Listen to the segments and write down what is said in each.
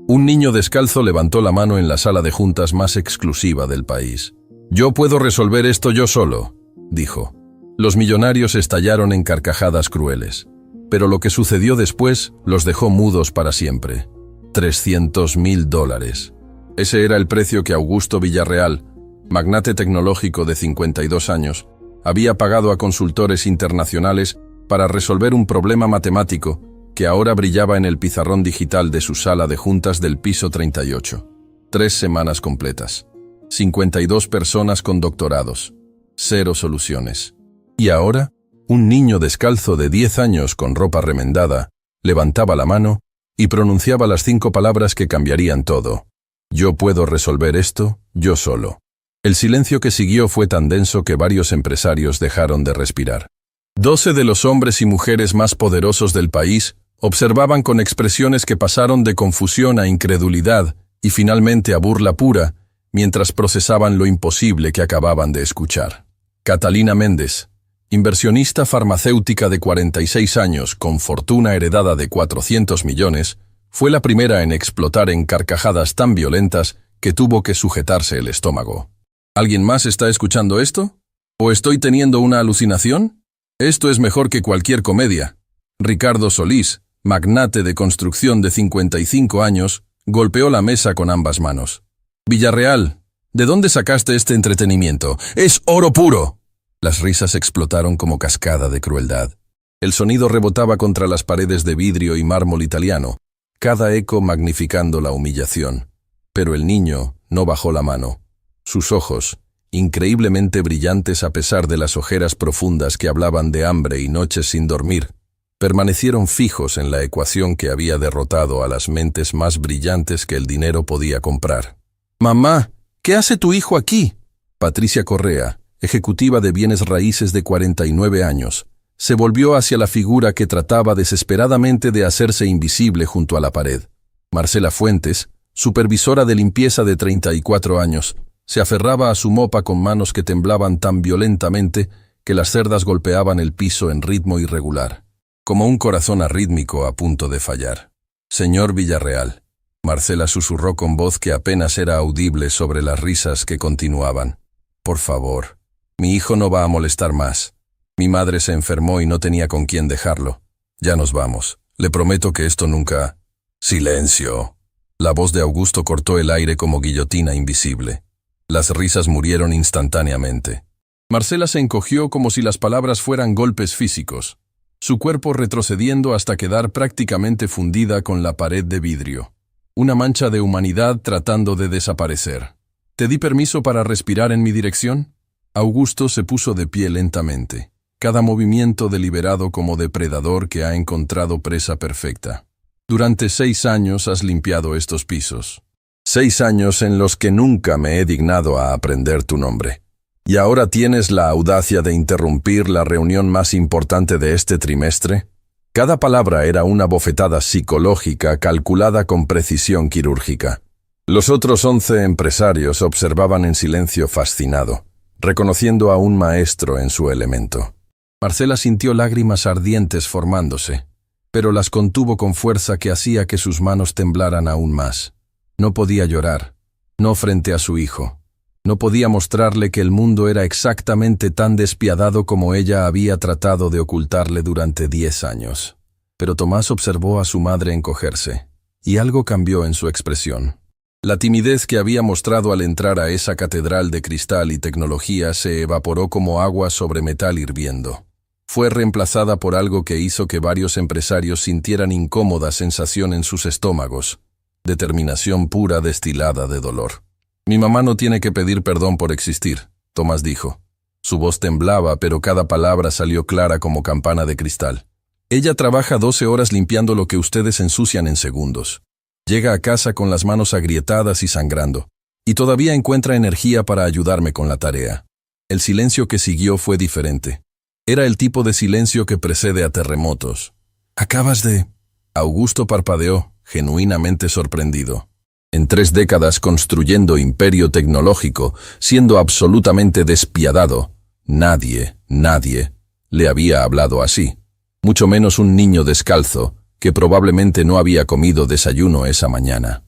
Un niño descalzo levantó la mano en la sala de juntas más exclusiva del país. «Yo puedo resolver esto yo solo», dijo. Los millonarios estallaron en carcajadas crueles. Pero lo que sucedió después los dejó mudos para siempre. $300.000. Ese era el precio que Augusto Villarreal, magnate tecnológico de 52 años, había pagado a consultores internacionales para resolver un problema matemático que ahora brillaba en el pizarrón digital de su sala de juntas del piso 38. 3 semanas completas. 52 personas con doctorados. 0 soluciones. Y ahora, un niño descalzo de 10 años con ropa remendada levantaba la mano y pronunciaba las 5 palabras que cambiarían todo. «Yo puedo resolver esto, yo solo». El silencio que siguió fue tan denso que varios empresarios dejaron de respirar. 12 de los hombres y mujeres más poderosos del país observaban con expresiones que pasaron de confusión a incredulidad y finalmente a burla pura, mientras procesaban lo imposible que acababan de escuchar. Catalina Méndez, inversionista farmacéutica de 46 años con fortuna heredada de 400 millones, fue la primera en explotar en carcajadas tan violentas que tuvo que sujetarse el estómago. ¿Alguien más está escuchando esto? ¿O estoy teniendo una alucinación? Esto es mejor que cualquier comedia. Ricardo Solís, magnate de construcción de 55 años, golpeó la mesa con ambas manos. «Villarreal, ¿de dónde sacaste este entretenimiento? ¡Es oro puro!». Las risas explotaron como cascada de crueldad. El sonido rebotaba contra las paredes de vidrio y mármol italiano, cada eco magnificando la humillación. Pero el niño no bajó la mano. Sus ojos, increíblemente brillantes a pesar de las ojeras profundas que hablaban de hambre y noches sin dormir, permanecieron fijos en la ecuación que había derrotado a las mentes más brillantes que el dinero podía comprar. «Mamá, ¿qué hace tu hijo aquí?». Patricia Correa, ejecutiva de bienes raíces de 49 años, se volvió hacia la figura que trataba desesperadamente de hacerse invisible junto a la pared. Marcela Fuentes, supervisora de limpieza de 34 años, se aferraba a su mopa con manos que temblaban tan violentamente que las cerdas golpeaban el piso en ritmo irregular, como un corazón arrítmico a punto de fallar. «Señor Villarreal», Marcela susurró con voz que apenas era audible sobre las risas que continuaban. «Por favor, mi hijo no va a molestar más. Mi madre se enfermó y no tenía con quién dejarlo. Ya nos vamos. Le prometo que esto nunca...». «¡Silencio!». La voz de Augusto cortó el aire como guillotina invisible. Las risas murieron instantáneamente. Marcela se encogió como si las palabras fueran golpes físicos, su cuerpo retrocediendo hasta quedar prácticamente fundida con la pared de vidrio. Una mancha de humanidad tratando de desaparecer. «¿Te di permiso para respirar en mi dirección?». Augusto se puso de pie lentamente, cada movimiento deliberado como depredador que ha encontrado presa perfecta. «Durante 6 años has limpiado estos pisos. 6 años en los que nunca me he dignado a aprender tu nombre. ¿Y ahora tienes la audacia de interrumpir la reunión más importante de este trimestre?». Cada palabra era una bofetada psicológica calculada con precisión quirúrgica. Los otros 11 empresarios observaban en silencio fascinado, reconociendo a un maestro en su elemento. Marcela sintió lágrimas ardientes formándose, pero las contuvo con fuerza que hacía que sus manos temblaran aún más. No podía llorar, no frente a su hijo. No podía mostrarle que el mundo era exactamente tan despiadado como ella había tratado de ocultarle durante 10 años. Pero Tomás observó a su madre encogerse, y algo cambió en su expresión. La timidez que había mostrado al entrar a esa catedral de cristal y tecnología se evaporó como agua sobre metal hirviendo. Fue reemplazada por algo que hizo que varios empresarios sintieran incómoda sensación en sus estómagos, determinación pura destilada de dolor. «Mi mamá no tiene que pedir perdón por existir», Tomás dijo. Su voz temblaba, pero cada palabra salió clara como campana de cristal. «Ella trabaja 12 horas limpiando lo que ustedes ensucian en segundos. Llega a casa con las manos agrietadas y sangrando, y todavía encuentra energía para ayudarme con la tarea». El silencio que siguió fue diferente. Era el tipo de silencio que precede a terremotos. «Acabas de...». Augusto parpadeó, genuinamente sorprendido. En 3 décadas construyendo imperio tecnológico, siendo absolutamente despiadado, nadie le había hablado así. Mucho menos un niño descalzo, que probablemente no había comido desayuno esa mañana.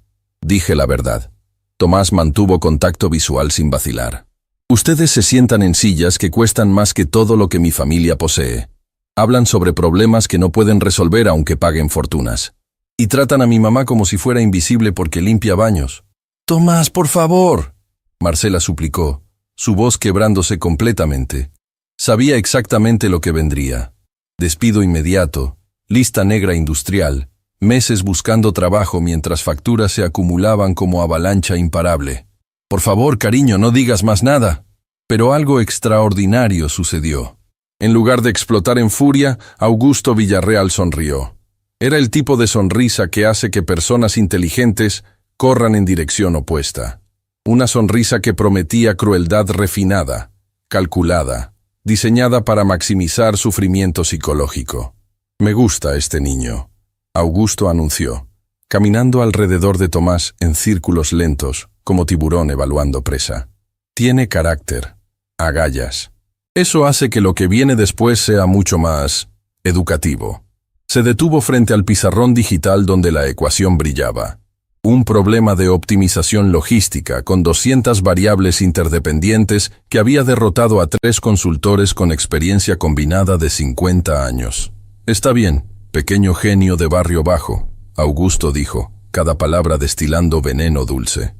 Dije la verdad. Tomás mantuvo contacto visual sin vacilar. Ustedes se sientan en sillas que cuestan más que todo lo que mi familia posee. Hablan sobre problemas que no pueden resolver aunque paguen fortunas. Y tratan a mi mamá como si fuera invisible porque limpia baños. «Tomás, por favor», Marcela suplicó, su voz quebrándose completamente. Sabía exactamente lo que vendría. Despido inmediato, lista negra industrial, meses buscando trabajo mientras facturas se acumulaban como avalancha imparable. «Por favor, cariño, no digas más nada». Pero algo extraordinario sucedió. En lugar de explotar en furia, Augusto Villarreal sonrió. Era el tipo de sonrisa que hace que personas inteligentes corran en dirección opuesta. Una sonrisa que prometía crueldad refinada, calculada, diseñada para maximizar sufrimiento psicológico. «Me gusta este niño», Augusto anunció, caminando alrededor de Tomás en círculos lentos, como tiburón evaluando presa. «Tiene carácter, agallas. Eso hace que lo que viene después sea mucho más educativo». Se detuvo frente al pizarrón digital donde la ecuación brillaba. Un problema de optimización logística con 200 variables interdependientes que había derrotado a 3 consultores con experiencia combinada de 50 años. «Está bien, pequeño genio de barrio bajo», Augusto dijo, cada palabra destilando veneno dulce.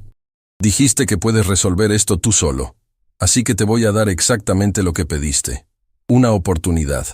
«Dijiste que puedes resolver esto tú solo, así que te voy a dar exactamente lo que pediste. Una oportunidad».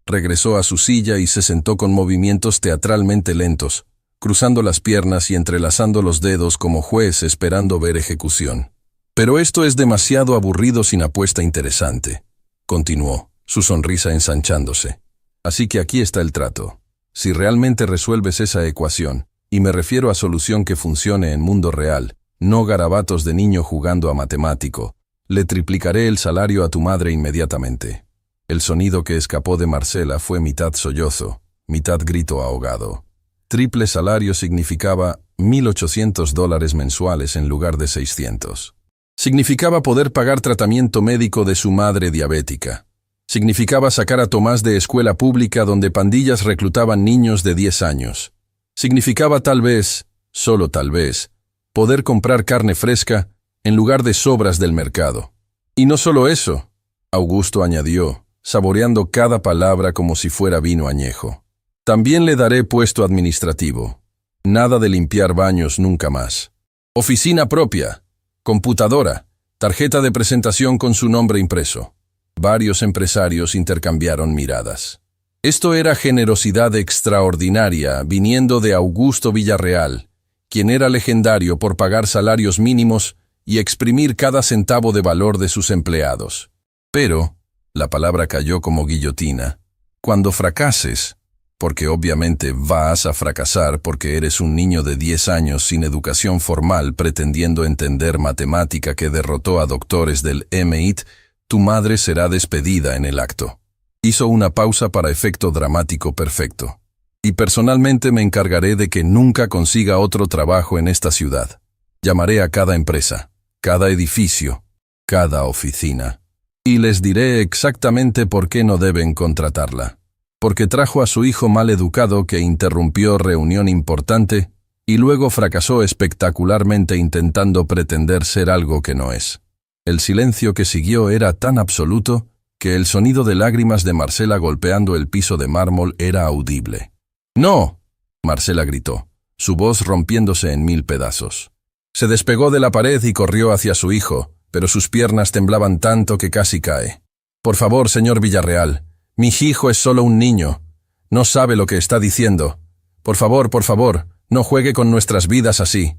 Regresó a su silla y se sentó con movimientos teatralmente lentos, cruzando las piernas y entrelazando los dedos como juez esperando ver ejecución. «Pero esto es demasiado aburrido sin apuesta interesante», continuó, su sonrisa ensanchándose. «Así que aquí está el trato. Si realmente resuelves esa ecuación, y me refiero a solución que funcione en mundo real, no garabatos de niño jugando a matemático, le triplicaré el salario a tu madre inmediatamente». El sonido que escapó de Marcela fue mitad sollozo, mitad grito ahogado. Triple salario significaba $1,800 mensuales en lugar de 600. Significaba poder pagar tratamiento médico de su madre diabética. Significaba sacar a Tomás de escuela pública donde pandillas reclutaban niños de 10 años. Significaba tal vez, solo tal vez, poder comprar carne fresca en lugar de sobras del mercado. Y no solo eso, Augusto añadió, saboreando cada palabra como si fuera vino añejo. «También le daré puesto administrativo. Nada de limpiar baños nunca más. Oficina propia, computadora, tarjeta de presentación con su nombre impreso». Varios empresarios intercambiaron miradas. Esto era generosidad extraordinaria viniendo de Augusto Villarreal, quien era legendario por pagar salarios mínimos y exprimir cada centavo de valor de sus empleados. Pero la palabra cayó como guillotina. «Cuando fracases, porque obviamente vas a fracasar porque eres un niño de 10 años sin educación formal pretendiendo entender matemática que derrotó a doctores del MIT, tu madre será despedida en el acto». Hizo una pausa para efecto dramático perfecto. «Y personalmente me encargaré de que nunca consiga otro trabajo en esta ciudad. Llamaré a cada empresa, cada edificio, cada oficina. Y les diré exactamente por qué no deben contratarla. Porque trajo a su hijo mal educado que interrumpió reunión importante y luego fracasó espectacularmente intentando pretender ser algo que no es». El silencio que siguió era tan absoluto que el sonido de lágrimas de Marcela golpeando el piso de mármol era audible. «¡No!», Marcela gritó, su voz rompiéndose en 1000 pedazos. Se despegó de la pared y corrió hacia su hijo, pero sus piernas temblaban tanto que casi cae. «Por favor, señor Villarreal, mi hijo es solo un niño. No sabe lo que está diciendo. Por favor, no juegue con nuestras vidas así».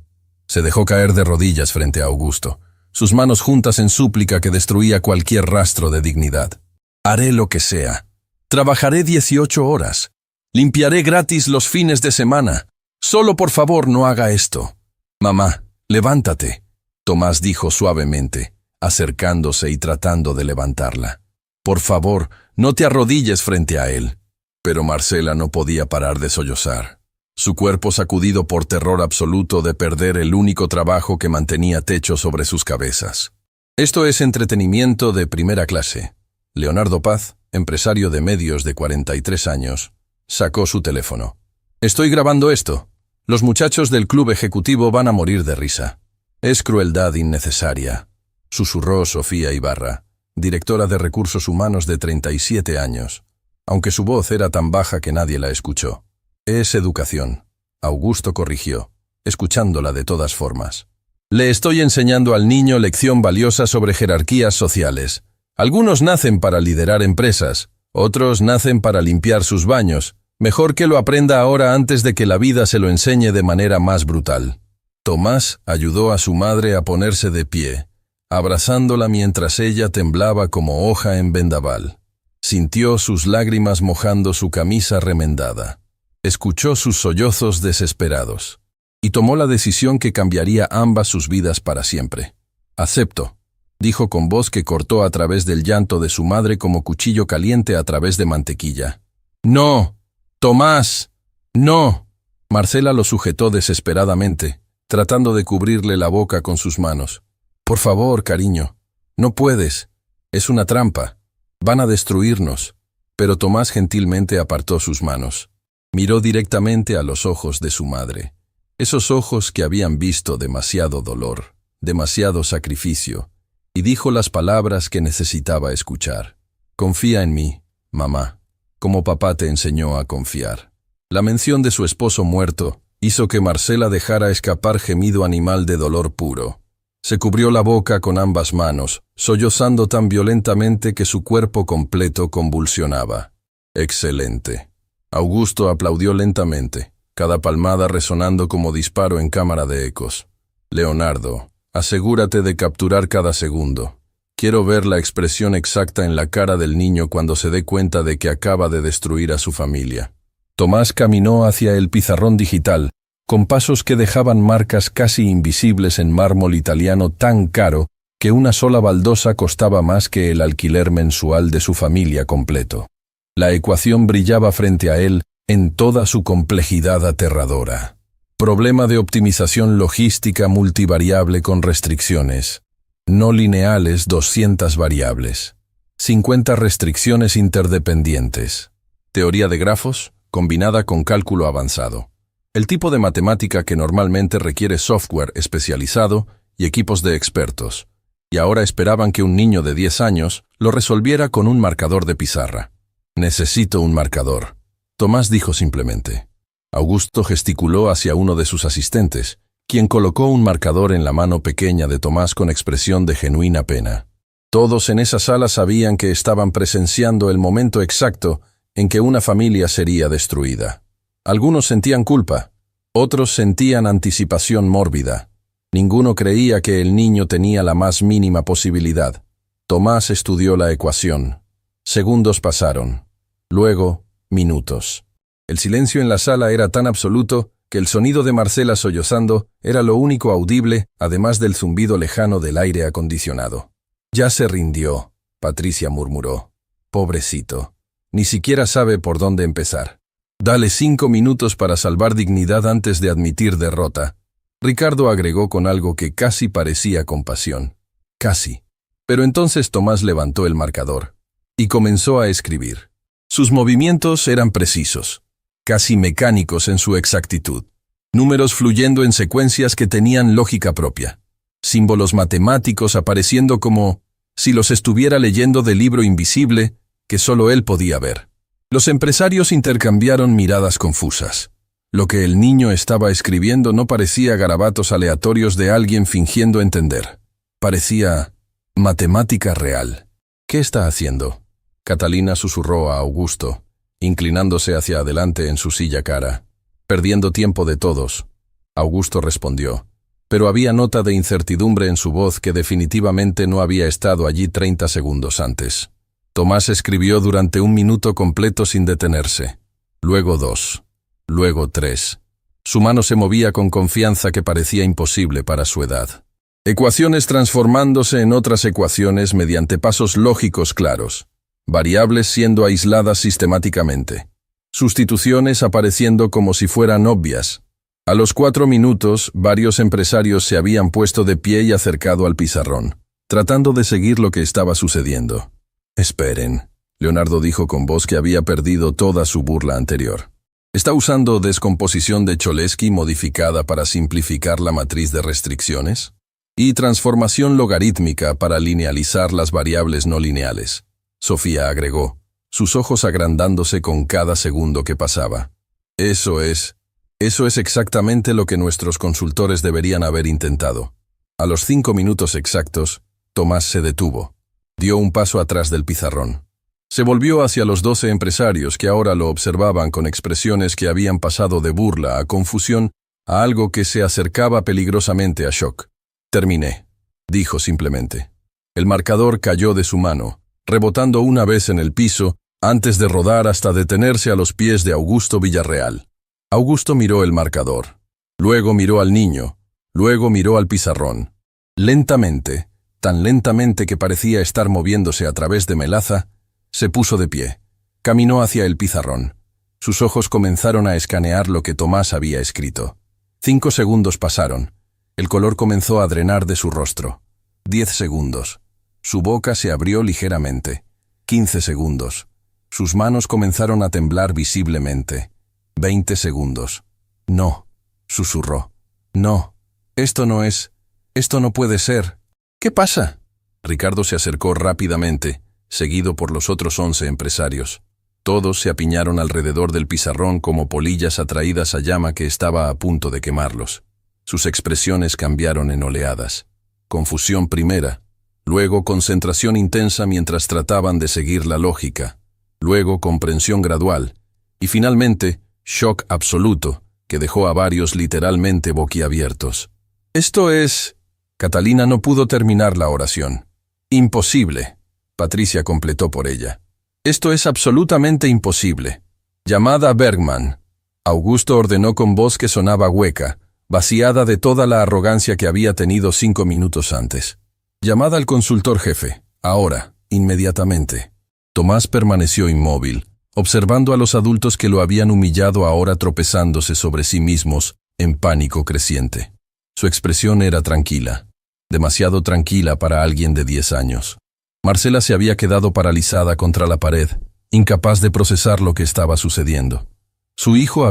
Se dejó caer de rodillas frente a Augusto, sus manos juntas en súplica que destruía cualquier rastro de dignidad. «Haré lo que sea. Trabajaré 18 horas. Limpiaré gratis los fines de semana. Solo por favor no haga esto». «Mamá, levántate», Tomás dijo suavemente, acercándose y tratando de levantarla. «Por favor, no te arrodilles frente a él». Pero Marcela no podía parar de sollozar. Su cuerpo sacudido por terror absoluto de perder el único trabajo que mantenía techo sobre sus cabezas. Esto es entretenimiento de primera clase. Leonardo Paz, empresario de medios de 43 años, sacó su teléfono. «Estoy grabando esto. Los muchachos del club ejecutivo van a morir de risa. Es crueldad innecesaria, susurró Sofía Ibarra, directora de Recursos Humanos de 37 años, aunque su voz era tan baja que nadie la escuchó. Es educación, Augusto corrigió, escuchándola de todas formas. Le estoy enseñando al niño lección valiosa sobre jerarquías sociales. Algunos nacen para liderar empresas, otros nacen para limpiar sus baños. Mejor que lo aprenda ahora antes de que la vida se lo enseñe de manera más brutal. Tomás ayudó a su madre a ponerse de pie, abrazándola mientras ella temblaba como hoja en vendaval. Sintió sus lágrimas mojando su camisa remendada. Escuchó sus sollozos desesperados. Y tomó la decisión que cambiaría ambas sus vidas para siempre. «Acepto», dijo con voz que cortó a través del llanto de su madre como cuchillo caliente a través de mantequilla. «¡No! ¡Tomás! ¡No!». Marcela lo sujetó desesperadamente, tratando de cubrirle la boca con sus manos. «Por favor, cariño, no puedes. Es una trampa. Van a destruirnos». Pero Tomás gentilmente apartó sus manos. Miró directamente a los ojos de su madre. Esos ojos que habían visto demasiado dolor, demasiado sacrificio, y dijo las palabras que necesitaba escuchar. «Confía en mí, mamá, como papá te enseñó a confiar». La mención de su esposo muerto hizo que Marcela dejara escapar gemido animal de dolor puro. Se cubrió la boca con ambas manos, sollozando tan violentamente que su cuerpo completo convulsionaba. «Excelente». Augusto aplaudió lentamente, cada palmada resonando como disparo en cámara de ecos. «Leonardo, asegúrate de capturar cada segundo. Quiero ver la expresión exacta en la cara del niño cuando se dé cuenta de que acaba de destruir a su familia». Tomás caminó hacia el pizarrón digital, con pasos que dejaban marcas casi invisibles en mármol italiano tan caro que una sola baldosa costaba más que el alquiler mensual de su familia completo. La ecuación brillaba frente a él en toda su complejidad aterradora. Problema de optimización logística multivariable con restricciones. No lineales 200 variables. 50 restricciones interdependientes. Teoría de grafos, combinada con cálculo avanzado. El tipo de matemática que normalmente requiere software especializado y equipos de expertos. Y ahora esperaban que un niño de 10 años lo resolviera con un marcador de pizarra. «Necesito un marcador», Tomás dijo simplemente. Augusto gesticuló hacia uno de sus asistentes, quien colocó un marcador en la mano pequeña de Tomás con expresión de genuina pena. Todos en esa sala sabían que estaban presenciando el momento exacto en que una familia sería destruida. Algunos sentían culpa, otros sentían anticipación mórbida. Ninguno creía que el niño tenía la más mínima posibilidad. Tomás estudió la ecuación. Segundos pasaron. Luego, minutos. El silencio en la sala era tan absoluto que el sonido de Marcela sollozando era lo único audible, además del zumbido lejano del aire acondicionado. «Ya se rindió», Patricia murmuró. «Pobrecito. Ni siquiera sabe por dónde empezar. Dale 5 minutos para salvar dignidad antes de admitir derrota». Ricardo agregó con algo que casi parecía compasión. «Casi». Pero entonces Tomás levantó el marcador y comenzó a escribir. Sus movimientos eran precisos, casi mecánicos en su exactitud. Números fluyendo en secuencias que tenían lógica propia. Símbolos matemáticos apareciendo como si los estuviera leyendo del libro invisible que solo él podía ver. Los empresarios intercambiaron miradas confusas. Lo que el niño estaba escribiendo no parecía garabatos aleatorios de alguien fingiendo entender. Parecía matemática real. «¿Qué está haciendo?», Catalina susurró a Augusto, inclinándose hacia adelante en su silla cara. «Perdiendo tiempo de todos», Augusto respondió, pero había nota de incertidumbre en su voz que definitivamente no había estado allí 30 segundos antes. Tomás escribió durante 1 minuto completo sin detenerse. Luego 2. Luego 3. Su mano se movía con confianza que parecía imposible para su edad. Ecuaciones transformándose en otras ecuaciones mediante pasos lógicos claros. Variables siendo aisladas sistemáticamente. Sustituciones apareciendo como si fueran obvias. A los 4 minutos, varios empresarios se habían puesto de pie y acercado al pizarrón, tratando de seguir lo que estaba sucediendo. «Esperen», Leonardo dijo con voz que había perdido toda su burla anterior. ¿Está usando descomposición de Cholesky modificada para simplificar la matriz de restricciones? Y transformación logarítmica para linealizar las variables no lineales. Sofía agregó, sus ojos agrandándose con cada segundo que pasaba. Eso es exactamente lo que nuestros consultores deberían haber intentado. A los 5 minutos exactos, Tomás se detuvo. Dio un paso atrás del pizarrón. Se volvió hacia los 12 empresarios que ahora lo observaban con expresiones que habían pasado de burla a confusión a algo que se acercaba peligrosamente a shock. Terminé, dijo simplemente. El marcador cayó de su mano, rebotando una vez en el piso, antes de rodar hasta detenerse a los pies de Augusto Villarreal. Augusto miró el marcador. Luego miró al niño. Luego miró al pizarrón. Lentamente, tan lentamente que parecía estar moviéndose a través de melaza, se puso de pie. Caminó hacia el pizarrón. Sus ojos comenzaron a escanear lo que Tomás había escrito. 5 segundos pasaron. El color comenzó a drenar de su rostro. 10 segundos. Su boca se abrió ligeramente. 15 segundos. Sus manos comenzaron a temblar visiblemente. 20 segundos. No, susurró. No, esto no puede ser. ¿Qué pasa? Ricardo se acercó rápidamente, seguido por los otros 11 empresarios. Todos se apiñaron alrededor del pizarrón como polillas atraídas a llama que estaba a punto de quemarlos. Sus expresiones cambiaron en oleadas. Confusión primera, luego concentración intensa mientras trataban de seguir la lógica, luego comprensión gradual, y finalmente shock absoluto, que dejó a varios literalmente boquiabiertos. Esto es... Catalina no pudo terminar la oración. Imposible. Patricia completó por ella. Esto es absolutamente imposible. Llamada Bergman. Augusto ordenó con voz que sonaba hueca, vaciada de toda la arrogancia que había tenido 5 minutos antes. Llamada al consultor jefe. Ahora, inmediatamente. Tomás permaneció inmóvil, observando a los adultos que lo habían humillado ahora tropezándose sobre sí mismos, en pánico creciente. Su expresión era tranquila, demasiado tranquila para alguien de 10 años. Marcela se había quedado paralizada contra la pared, incapaz de procesar lo que estaba sucediendo. Su hijo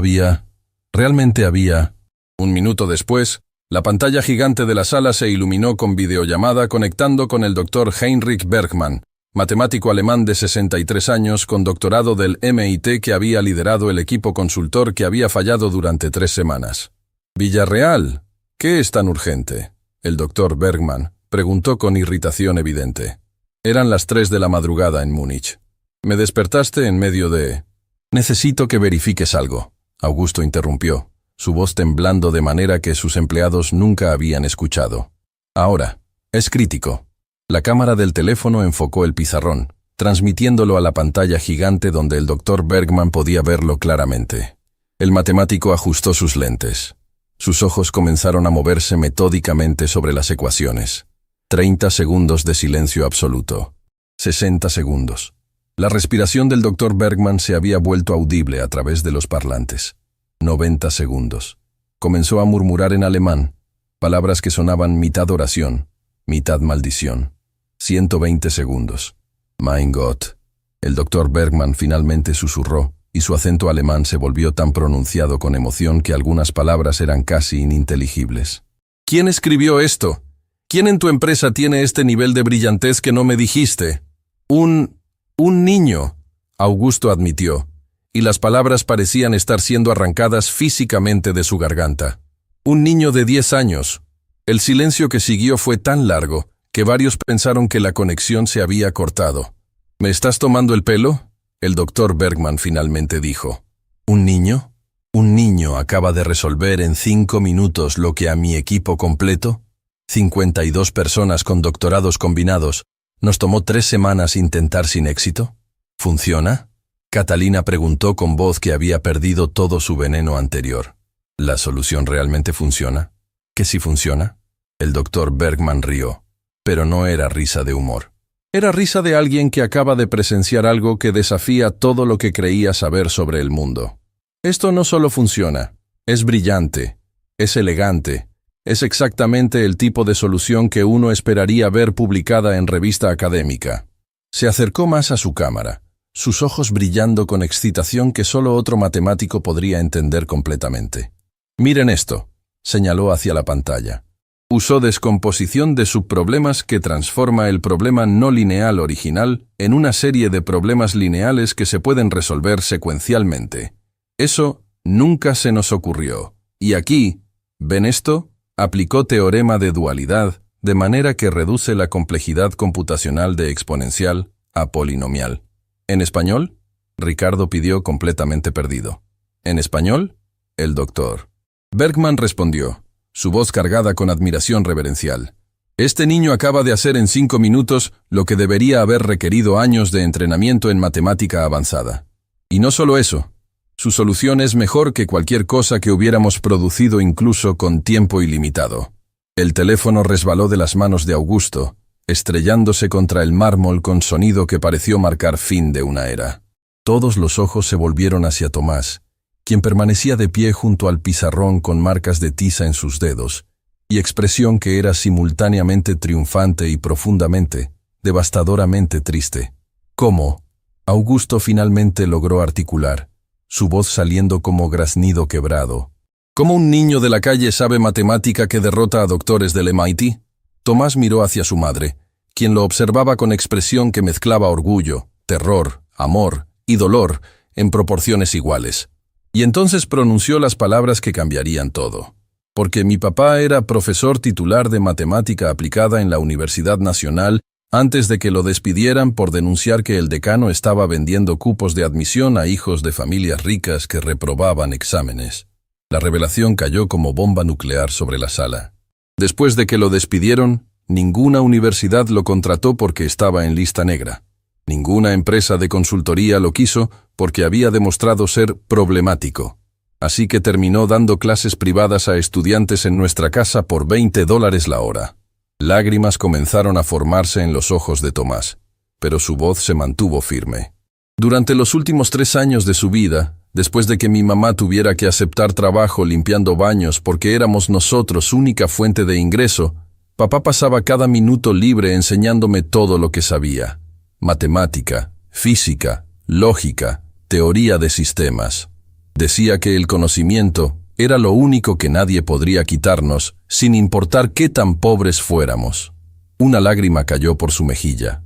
realmente había... 1 minuto después, la pantalla gigante de la sala se iluminó con videollamada conectando con el Dr. Heinrich Bergman, matemático alemán de 63 años con doctorado del MIT que había liderado el equipo consultor que había fallado durante 3 semanas. Villarreal, ¿qué es tan urgente? El Dr. Bergman preguntó con irritación evidente. Eran las 3 de la madrugada en Múnich. Me despertaste en medio de... Necesito que verifiques algo. Augusto interrumpió, su voz temblando de manera que sus empleados nunca habían escuchado. Ahora, es crítico. La cámara del teléfono enfocó el pizarrón, transmitiéndolo a la pantalla gigante donde el Dr. Bergman podía verlo claramente. El matemático ajustó sus lentes. Sus ojos comenzaron a moverse metódicamente sobre las ecuaciones. 30 segundos de silencio absoluto. 60 segundos. La respiración del Dr. Bergman se había vuelto audible a través de los parlantes. 90 segundos. Comenzó a murmurar en alemán, palabras que sonaban mitad oración, mitad maldición. 120 segundos. Mein Gott. El Dr. Bergman finalmente susurró, y su acento alemán se volvió tan pronunciado con emoción que algunas palabras eran casi ininteligibles. ¿Quién escribió esto? ¿Quién en tu empresa tiene este nivel de brillantez que no me dijiste? Un niño, Augusto admitió, y las palabras parecían estar siendo arrancadas físicamente de su garganta. Un niño de 10 años. El silencio que siguió fue tan largo que varios pensaron que la conexión se había cortado. ¿Me estás tomando el pelo? El Dr. Bergman finalmente dijo. ¿Un niño? ¿Un niño acaba de resolver en 5 minutos lo que a mi equipo completo? 52 personas con doctorados combinados. ¿Nos tomó 3 semanas intentar sin éxito? ¿Funciona? Catalina preguntó con voz que había perdido todo su veneno anterior. ¿La solución realmente funciona? ¿Que sí funciona? El Dr. Bergman rió, pero no era risa de humor. Era risa de alguien que acaba de presenciar algo que desafía todo lo que creía saber sobre el mundo. Esto no solo funciona, es brillante, es elegante, es exactamente el tipo de solución que uno esperaría ver publicada en revista académica. Se acercó más a su cámara, sus ojos brillando con excitación que solo otro matemático podría entender completamente. «Miren esto», señaló hacia la pantalla. Usó descomposición de subproblemas que transforma el problema no lineal original en una serie de problemas lineales que se pueden resolver secuencialmente. Eso nunca se nos ocurrió. Y aquí, ¿ven esto? Aplicó teorema de dualidad, de manera que reduce la complejidad computacional de exponencial a polinomial. ¿En español? Ricardo pidió completamente perdido. ¿En español? El doctor. Bergman respondió, su voz cargada con admiración reverencial. Este niño acaba de hacer en 5 minutos lo que debería haber requerido años de entrenamiento en matemática avanzada. Y no solo eso, su solución es mejor que cualquier cosa que hubiéramos producido incluso con tiempo ilimitado. El teléfono resbaló de las manos de Augusto, estrellándose contra el mármol con sonido que pareció marcar fin de una era. Todos los ojos se volvieron hacia Tomás, quien permanecía de pie junto al pizarrón con marcas de tiza en sus dedos, y expresión que era simultáneamente triunfante y profundamente, devastadoramente triste. ¿Cómo? Augusto finalmente logró articular, su voz saliendo como graznido quebrado. ¿Cómo un niño de la calle sabe matemática que derrota a doctores del MIT? Tomás miró hacia su madre, quien lo observaba con expresión que mezclaba orgullo, terror, amor y dolor en proporciones iguales. Y entonces pronunció las palabras que cambiarían todo. Porque mi papá era profesor titular de matemática aplicada en la Universidad Nacional antes de que lo despidieran por denunciar que el decano estaba vendiendo cupos de admisión a hijos de familias ricas que reprobaban exámenes. La revelación cayó como bomba nuclear sobre la sala. Después de que lo despidieron, ninguna universidad lo contrató porque estaba en lista negra. Ninguna empresa de consultoría lo quiso porque había demostrado ser problemático. Así que terminó dando clases privadas a estudiantes en nuestra casa por $20 la hora. Lágrimas comenzaron a formarse en los ojos de Tomás, pero su voz se mantuvo firme. Durante los últimos 3 años de su vida, después de que mi mamá tuviera que aceptar trabajo limpiando baños porque éramos nosotros única fuente de ingreso, papá pasaba cada minuto libre enseñándome todo lo que sabía. Matemática, física, lógica, teoría de sistemas. Decía que el conocimiento era lo único que nadie podría quitarnos, sin importar qué tan pobres fuéramos. Una lágrima cayó por su mejilla,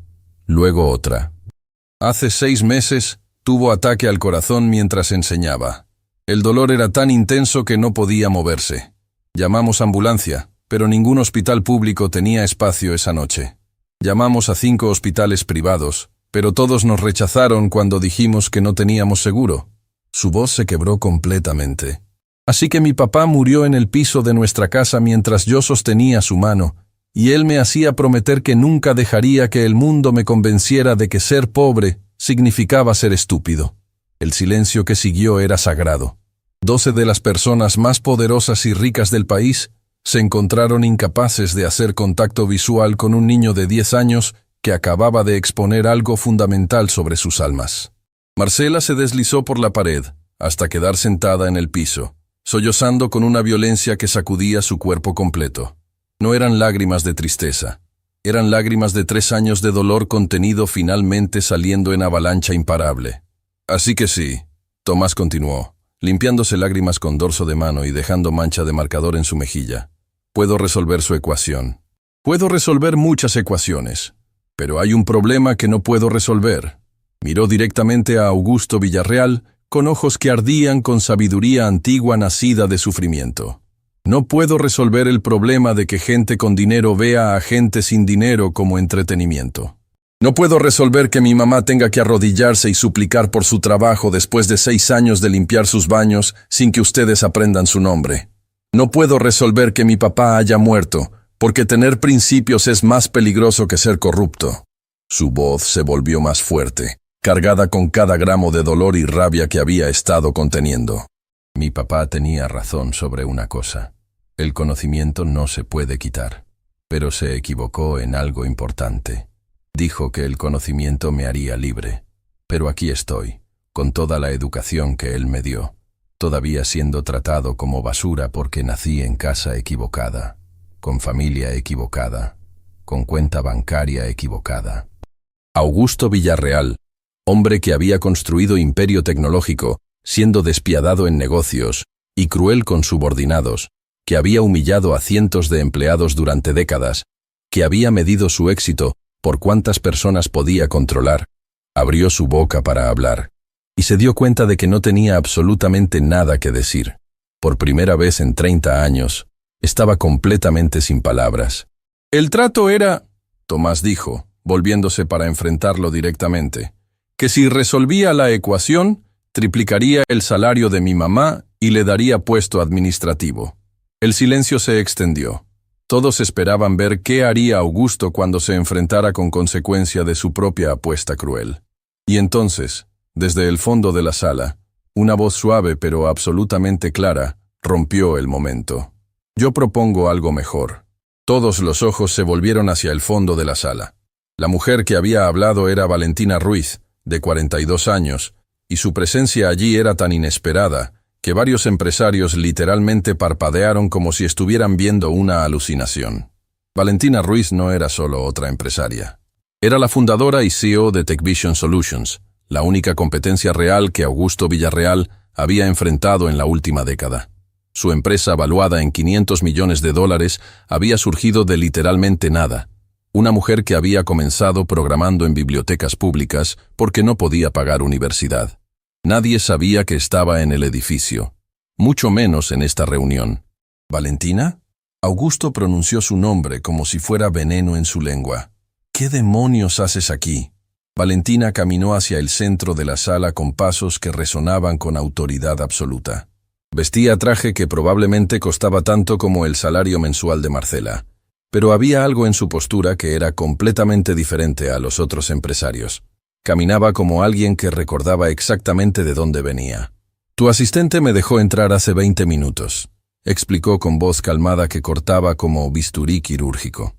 luego otra. Hace 6 meses tuvo ataque al corazón mientras enseñaba. El dolor era tan intenso que no podía moverse. Llamamos ambulancia, pero ningún hospital público tenía espacio esa noche. Llamamos a 5 hospitales privados, pero todos nos rechazaron cuando dijimos que no teníamos seguro. Su voz se quebró completamente. Así que mi papá murió en el piso de nuestra casa mientras yo sostenía su mano, y él me hacía prometer que nunca dejaría que el mundo me convenciera de que ser pobre significaba ser estúpido. El silencio que siguió era sagrado. 12 de las personas más poderosas y ricas del país se encontraron incapaces de hacer contacto visual con un niño de 10 años que acababa de exponer algo fundamental sobre sus almas. Marcela se deslizó por la pared hasta quedar sentada en el piso, sollozando con una violencia que sacudía su cuerpo completo. No eran lágrimas de tristeza, eran lágrimas de 3 años de dolor contenido finalmente saliendo en avalancha imparable. Así que sí, Tomás continuó, limpiándose lágrimas con dorso de mano y dejando mancha de marcador en su mejilla. Puedo resolver su ecuación. Puedo resolver muchas ecuaciones, pero hay un problema que no puedo resolver. Miró directamente a Augusto Villarreal con ojos que ardían con sabiduría antigua nacida de sufrimiento. No puedo resolver el problema de que gente con dinero vea a gente sin dinero como entretenimiento. No puedo resolver que mi mamá tenga que arrodillarse y suplicar por su trabajo después de 6 años de limpiar sus baños sin que ustedes aprendan su nombre. No puedo resolver que mi papá haya muerto, porque tener principios es más peligroso que ser corrupto. Su voz se volvió más fuerte, cargada con cada gramo de dolor y rabia que había estado conteniendo. Mi papá tenía razón sobre una cosa. El conocimiento no se puede quitar, pero se equivocó en algo importante. Dijo que el conocimiento me haría libre, pero aquí estoy, con toda la educación que él me dio, todavía siendo tratado como basura porque nací en casa equivocada, con familia equivocada, con cuenta bancaria equivocada. Augusto Villarreal hombre que había construido imperio tecnológico, siendo despiadado en negocios y cruel con subordinados, que había humillado a cientos de empleados durante décadas, que había medido su éxito por cuántas personas podía controlar, abrió su boca para hablar, y se dio cuenta de que no tenía absolutamente nada que decir. Por primera vez en 30 años, estaba completamente sin palabras. El trato era, Tomás dijo, volviéndose para enfrentarlo directamente, que si resolvía la ecuación, triplicaría el salario de mi mamá y le daría puesto administrativo. El silencio se extendió. Todos esperaban ver qué haría Augusto cuando se enfrentara con consecuencia de su propia apuesta cruel. Y entonces, desde el fondo de la sala, una voz suave pero absolutamente clara rompió el momento. Yo propongo algo mejor. Todos los ojos se volvieron hacia el fondo de la sala. La mujer que había hablado era Valentina Ruiz, de 42 años, y su presencia allí era tan inesperada que varios empresarios literalmente parpadearon como si estuvieran viendo una alucinación. Valentina Ruiz no era solo otra empresaria. Era la fundadora y CEO de TechVision Solutions, la única competencia real que Augusto Villarreal había enfrentado en la última década. Su empresa, valuada en $500 millones, había surgido de literalmente nada. Una mujer que había comenzado programando en bibliotecas públicas porque no podía pagar universidad. Nadie sabía que estaba en el edificio, mucho menos en esta reunión. ¿Valentina? Augusto pronunció su nombre como si fuera veneno en su lengua. ¿Qué demonios haces aquí? Valentina caminó hacia el centro de la sala con pasos que resonaban con autoridad absoluta. Vestía traje que probablemente costaba tanto como el salario mensual de Marcela, pero había algo en su postura que era completamente diferente a los otros empresarios. Caminaba como alguien que recordaba exactamente de dónde venía. Tu asistente me dejó entrar hace 20 minutos, explicó con voz calmada que cortaba como bisturí quirúrgico.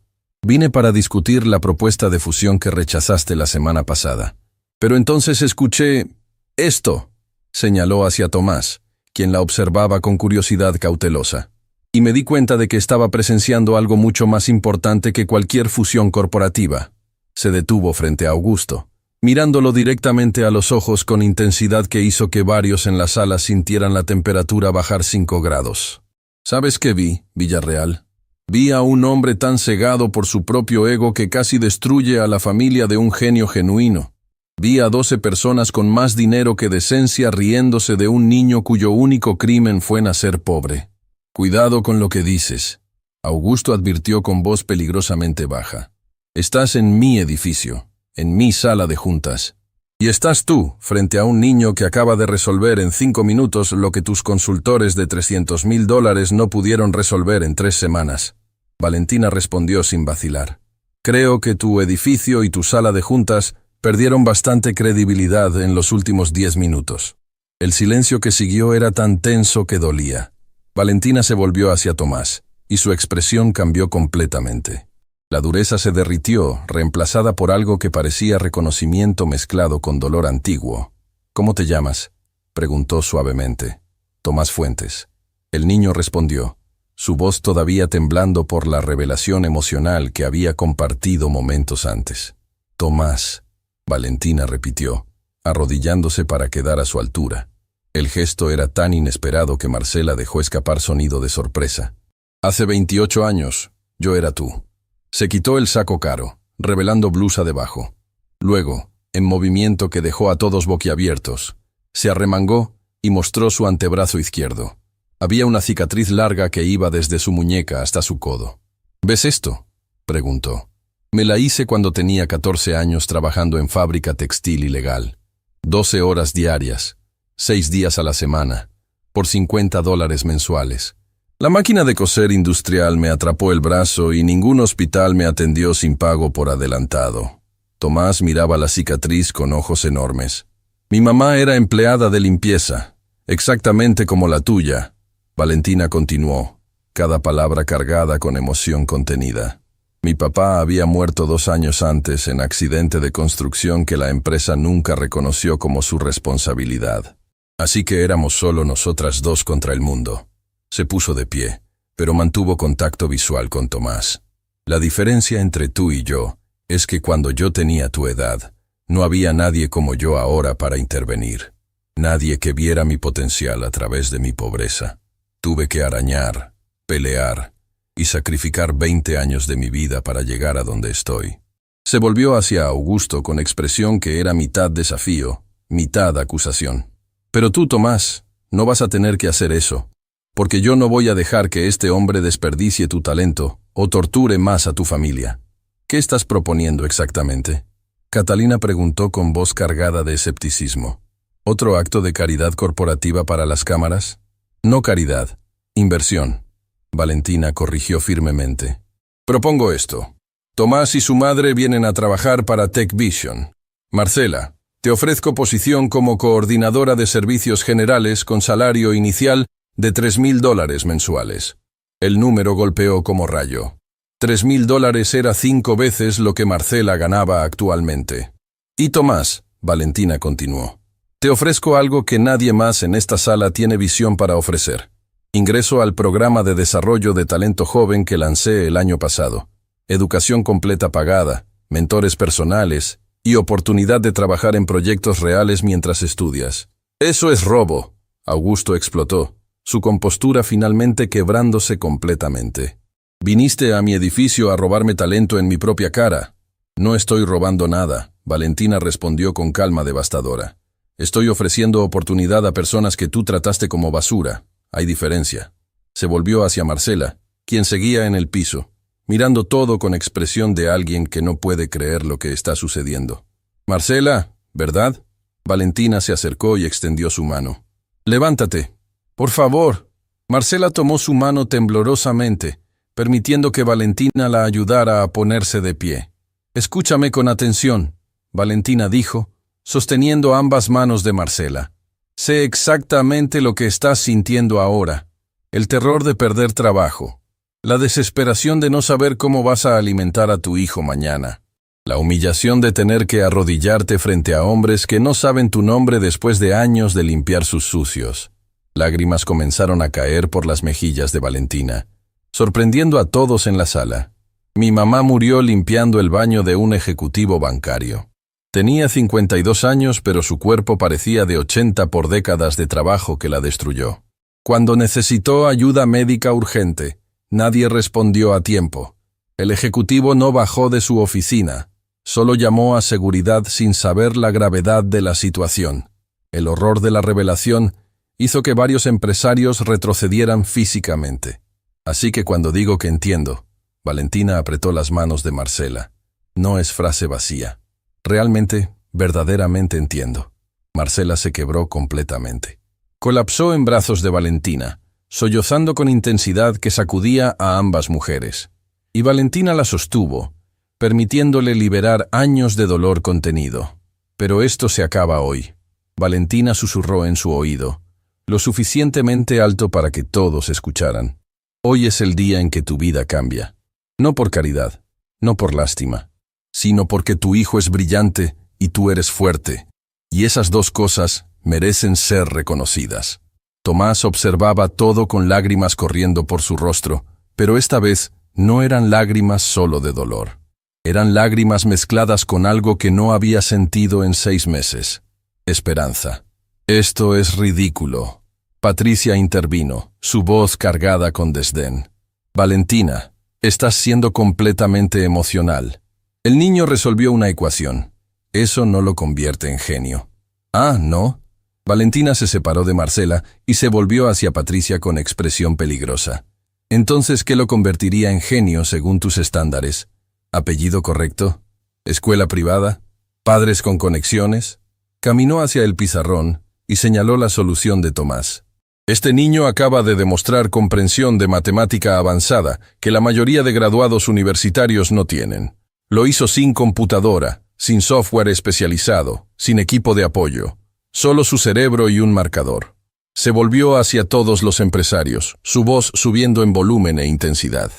Vine para discutir la propuesta de fusión que rechazaste la semana pasada. Pero entonces escuché esto, señaló hacia Tomás, quien la observaba con curiosidad cautelosa, y me di cuenta de que estaba presenciando algo mucho más importante que cualquier fusión corporativa. Se detuvo frente a Augusto, mirándolo directamente a los ojos con intensidad que hizo que varios en la sala sintieran la temperatura bajar 5 grados. ¿Sabes qué vi, Villarreal? Vi a un hombre tan cegado por su propio ego que casi destruye a la familia de un genio genuino. Vi a 12 personas con más dinero que decencia riéndose de un niño cuyo único crimen fue nacer pobre. Cuidado con lo que dices, Augusto advirtió con voz peligrosamente baja. Estás en mi edificio, en mi sala de juntas. Y estás tú, frente a un niño que acaba de resolver en 5 minutos lo que tus consultores de $300,000 no pudieron resolver en 3 semanas. Valentina respondió sin vacilar. Creo que tu edificio y tu sala de juntas perdieron bastante credibilidad en los últimos 10 minutos. El silencio que siguió era tan tenso que dolía. Valentina se volvió hacia Tomás, y su expresión cambió completamente. La dureza se derritió, reemplazada por algo que parecía reconocimiento mezclado con dolor antiguo. ¿Cómo te llamas?, preguntó suavemente. Tomás Fuentes. El niño respondió, su voz todavía temblando por la revelación emocional que había compartido momentos antes. Tomás, Valentina repitió, arrodillándose para quedar a su altura. El gesto era tan inesperado que Marcela dejó escapar sonido de sorpresa. Hace 28 años, yo era tú. Se quitó el saco caro, revelando blusa debajo. Luego, en movimiento que dejó a todos boquiabiertos, se arremangó y mostró su antebrazo izquierdo. Había una cicatriz larga que iba desde su muñeca hasta su codo. ¿Ves esto?, preguntó. Me la hice cuando tenía 14 años trabajando en fábrica textil ilegal. 12 horas diarias, 6 días a la semana, por $50 mensuales. La máquina de coser industrial me atrapó el brazo y ningún hospital me atendió sin pago por adelantado. Tomás miraba la cicatriz con ojos enormes. Mi mamá era empleada de limpieza, exactamente como la tuya. Valentina continuó, cada palabra cargada con emoción contenida. Mi papá había muerto 2 años antes en accidente de construcción que la empresa nunca reconoció como su responsabilidad. Así que éramos solo nosotras dos contra el mundo. Se puso de pie, pero mantuvo contacto visual con Tomás. La diferencia entre tú y yo es que cuando yo tenía tu edad, No había nadie como yo ahora para intervenir. Nadie que viera mi potencial a través de mi pobreza. Tuve que arañar, pelear y sacrificar 20 años de mi vida para llegar a donde estoy. Se volvió hacia Augusto con expresión que era mitad desafío, mitad acusación. Pero tú, Tomás, no vas a tener que hacer eso, porque yo no voy a dejar que este hombre desperdicie tu talento o torture más a tu familia. ¿Qué estás proponiendo exactamente? Catalina preguntó con voz cargada de escepticismo. ¿Otro acto de caridad corporativa para las cámaras? No caridad, inversión. Valentina corrigió firmemente. Propongo esto. Tomás y su madre vienen a trabajar para TechVision. Marcela, te ofrezco posición como coordinadora de servicios generales con salario inicial de $3,000 mensuales. El número golpeó como rayo. $3,000 era 5 veces lo que Marcela ganaba actualmente. Y Tomás, Valentina continuó, te ofrezco algo que nadie más en esta sala tiene visión para ofrecer. Ingreso al programa de desarrollo de talento joven que lancé el año pasado. Educación completa pagada, mentores personales y oportunidad de trabajar en proyectos reales mientras estudias. Eso es robo, Augusto explotó, su compostura finalmente quebrándose completamente. Viniste a mi edificio a robarme talento en mi propia cara. No estoy robando nada, Valentina respondió con calma devastadora. Estoy ofreciendo oportunidad a personas que tú trataste como basura. Hay diferencia. Se volvió hacia Marcela, quien seguía en el piso, mirando todo con expresión de alguien que no puede creer lo que está sucediendo. Marcela, ¿verdad? Valentina se acercó y extendió su mano. Levántate. Por favor. Marcela tomó su mano temblorosamente, permitiendo que Valentina la ayudara a ponerse de pie. Escúchame con atención, Valentina dijo, sosteniendo ambas manos de Marcela. Sé exactamente lo que estás sintiendo ahora. El terror de perder trabajo. La desesperación de no saber cómo vas a alimentar a tu hijo mañana. La humillación de tener que arrodillarte frente a hombres que no saben tu nombre después de años de limpiar sus sucios. Lágrimas comenzaron a caer por las mejillas de Valentina, sorprendiendo a todos en la sala. Mi mamá murió limpiando el baño de un ejecutivo bancario. Tenía 52 años, pero su cuerpo parecía de 80 por décadas de trabajo que la destruyó. Cuando necesitó ayuda médica urgente, nadie respondió a tiempo. El ejecutivo no bajó de su oficina, solo llamó a seguridad sin saber la gravedad de la situación. El horror de la revelación hizo que varios empresarios retrocedieran físicamente. Así que cuando digo que entiendo, Valentina apretó las manos de Marcela. No es frase vacía. Realmente, verdaderamente entiendo. Marcela se quebró completamente. Colapsó en brazos de Valentina, sollozando con intensidad que sacudía a ambas mujeres. Y Valentina la sostuvo, permitiéndole liberar años de dolor contenido. Pero esto se acaba hoy. Valentina susurró en su oído, lo suficientemente alto para que todos escucharan. Hoy es el día en que tu vida cambia. No por caridad, no por lástima, sino porque tu hijo es brillante y tú eres fuerte. Y esas dos cosas merecen ser reconocidas. Tomás observaba todo con lágrimas corriendo por su rostro, pero esta vez no eran lágrimas solo de dolor. Eran lágrimas mezcladas con algo que no había sentido en 6 meses. Esperanza. Esto es ridículo. Patricia intervino, su voz cargada con desdén. Valentina, estás siendo completamente emocional. El niño resolvió una ecuación. Eso no lo convierte en genio. Ah, ¿no? Valentina se separó de Marcela y se volvió hacia Patricia con expresión peligrosa. Entonces, ¿qué lo convertiría en genio según tus estándares? ¿Apellido correcto? ¿Escuela privada? ¿Padres con conexiones? Caminó hacia el pizarrón y señaló la solución de Tomás. Este niño acaba de demostrar comprensión de matemática avanzada que la mayoría de graduados universitarios no tienen. Lo hizo sin computadora, sin software especializado, sin equipo de apoyo. Solo su cerebro y un marcador. Se volvió hacia todos los empresarios, su voz subiendo en volumen e intensidad.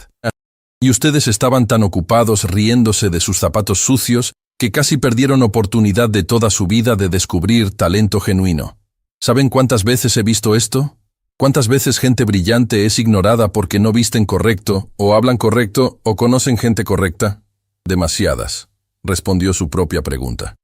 Y ustedes estaban tan ocupados riéndose de sus zapatos sucios que casi perdieron oportunidad de toda su vida de descubrir talento genuino. ¿Saben cuántas veces he visto esto? ¿Cuántas veces gente brillante es ignorada porque no visten correcto, o hablan correcto, o conocen gente correcta? Demasiadas, respondió su propia pregunta.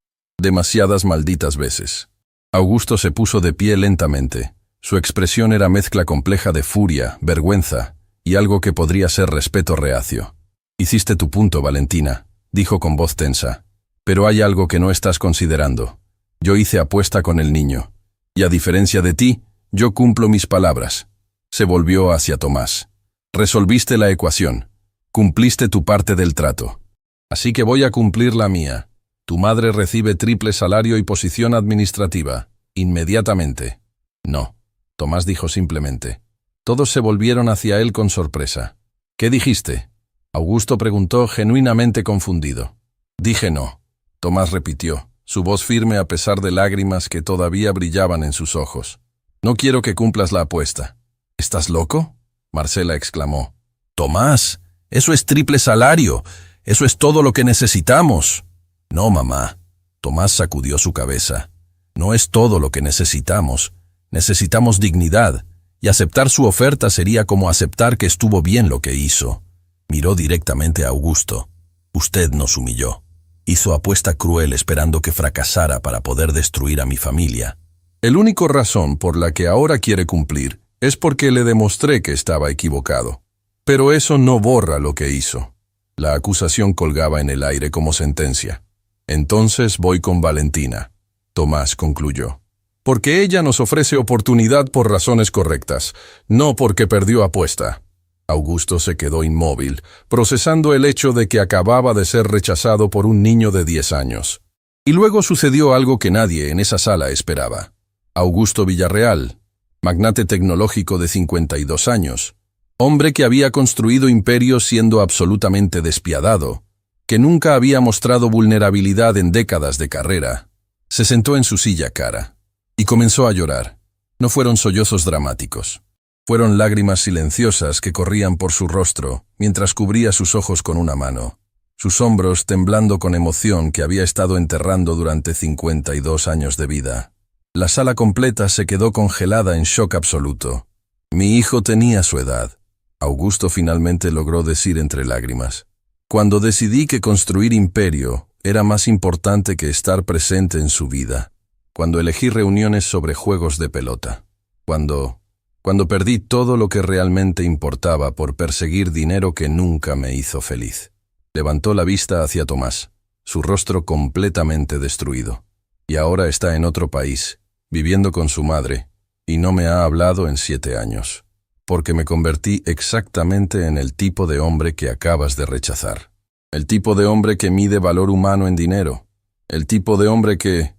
Demasiadas malditas veces. Augusto se puso de pie lentamente. Su expresión era mezcla compleja de furia, vergüenza y algo que podría ser respeto reacio. «Hiciste tu punto, Valentina», dijo con voz tensa. «Pero hay algo que no estás considerando. Yo hice apuesta con el niño. Y a diferencia de ti, yo cumplo mis palabras». Se volvió hacia Tomás. «Resolviste la ecuación. Cumpliste tu parte del trato. Así que voy a cumplir la mía. Tu madre recibe triple salario y posición administrativa. Inmediatamente». «No», Tomás dijo simplemente. Todos se volvieron hacia él con sorpresa. «¿Qué dijiste?», Augusto preguntó genuinamente confundido. «Dije no», Tomás repitió, su voz firme a pesar de lágrimas que todavía brillaban en sus ojos. «No quiero que cumplas la apuesta». «¿Estás loco?», Marcela exclamó. «Tomás, eso es triple salario. Eso es todo lo que necesitamos». «No, mamá», Tomás sacudió su cabeza. «No es todo lo que necesitamos. Necesitamos dignidad, y aceptar su oferta sería como aceptar que estuvo bien lo que hizo». Miró directamente a Augusto. «Usted nos humilló. Hizo apuesta cruel esperando que fracasara para poder destruir a mi familia. El único razón por la que ahora quiere cumplir es porque le demostré que estaba equivocado. Pero eso no borra lo que hizo». La acusación colgaba en el aire como sentencia. «Entonces voy con Valentina», Tomás concluyó. «Porque ella nos ofrece oportunidad por razones correctas, no porque perdió apuesta». Augusto se quedó inmóvil, procesando el hecho de que acababa de ser rechazado por un niño de 10 años. Y luego sucedió algo que nadie en esa sala esperaba. Augusto Villarreal, magnate tecnológico de 52 años, hombre que había construido imperios siendo absolutamente despiadado, que nunca había mostrado vulnerabilidad en décadas de carrera, se sentó en su silla cara y comenzó a llorar. No fueron sollozos dramáticos. Fueron lágrimas silenciosas que corrían por su rostro mientras cubría sus ojos con una mano, sus hombros temblando con emoción que había estado enterrando durante 52 años de vida. La sala completa se quedó congelada en shock absoluto. «Mi hijo tenía su edad», Augusto finalmente logró decir entre lágrimas. «Cuando decidí que construir imperio era más importante que estar presente en su vida. Cuando elegí reuniones sobre juegos de pelota. Cuando perdí todo lo que realmente importaba por perseguir dinero que nunca me hizo feliz». Levantó la vista hacia Tomás, su rostro completamente destruido. «Y ahora está en otro país, viviendo con su madre, y no me ha hablado en 7 años. Porque me convertí exactamente en el tipo de hombre que acabas de rechazar. El tipo de hombre que mide valor humano en dinero. El tipo de hombre que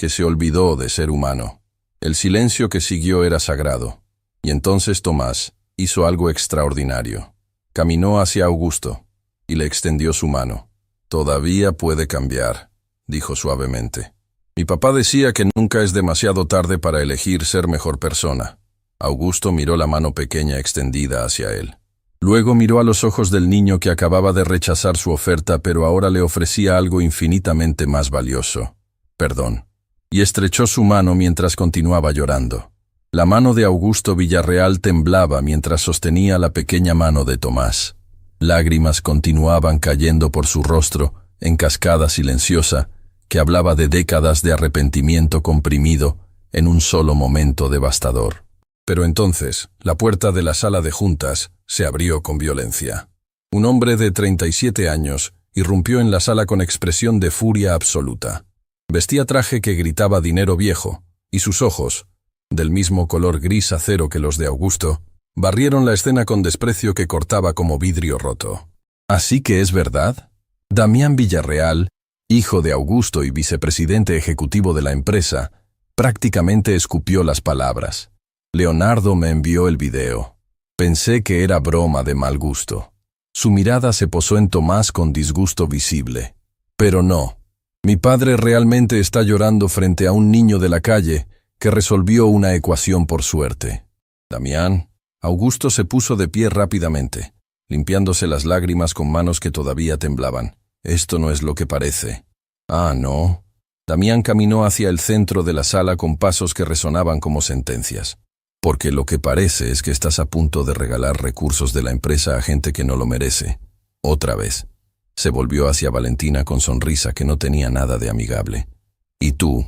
se olvidó de ser humano. El silencio que siguió era sagrado. Y entonces Tomás hizo algo extraordinario. Caminó hacia Augusto y le extendió su mano. «Todavía puede cambiar», dijo suavemente. «Mi papá decía que nunca es demasiado tarde para elegir ser mejor persona». Augusto miró la mano pequeña extendida hacia él. Luego miró a los ojos del niño que acababa de rechazar su oferta, pero ahora le ofrecía algo infinitamente más valioso: perdón. Y estrechó su mano mientras continuaba llorando. La mano de Augusto Villarreal temblaba mientras sostenía la pequeña mano de Tomás. Lágrimas continuaban cayendo por su rostro, en cascada silenciosa, que hablaba de décadas de arrepentimiento comprimido en un solo momento devastador. Pero entonces, la puerta de la sala de juntas se abrió con violencia. Un hombre de 37 años irrumpió en la sala con expresión de furia absoluta. Vestía traje que gritaba dinero viejo, y sus ojos, del mismo color gris acero que los de Augusto, barrieron la escena con desprecio que cortaba como vidrio roto. «¿Así que es verdad? Damián Villarreal, hijo de Augusto y vicepresidente ejecutivo de la empresa, prácticamente escupió las palabras. Leonardo me envió el video. Pensé que era broma de mal gusto». Su mirada se posó en Tomás con disgusto visible. «Pero no. Mi padre realmente está llorando frente a un niño de la calle que resolvió una ecuación por suerte». «Damián». Augusto se puso de pie rápidamente, limpiándose las lágrimas con manos que todavía temblaban. «Esto no es lo que parece». «Ah, ¿no?». Damián caminó hacia el centro de la sala con pasos que resonaban como sentencias. «Porque lo que parece es que estás a punto de regalar recursos de la empresa a gente que no lo merece. Otra vez». Se volvió hacia Valentina con sonrisa que no tenía nada de amigable. ¿Y tú?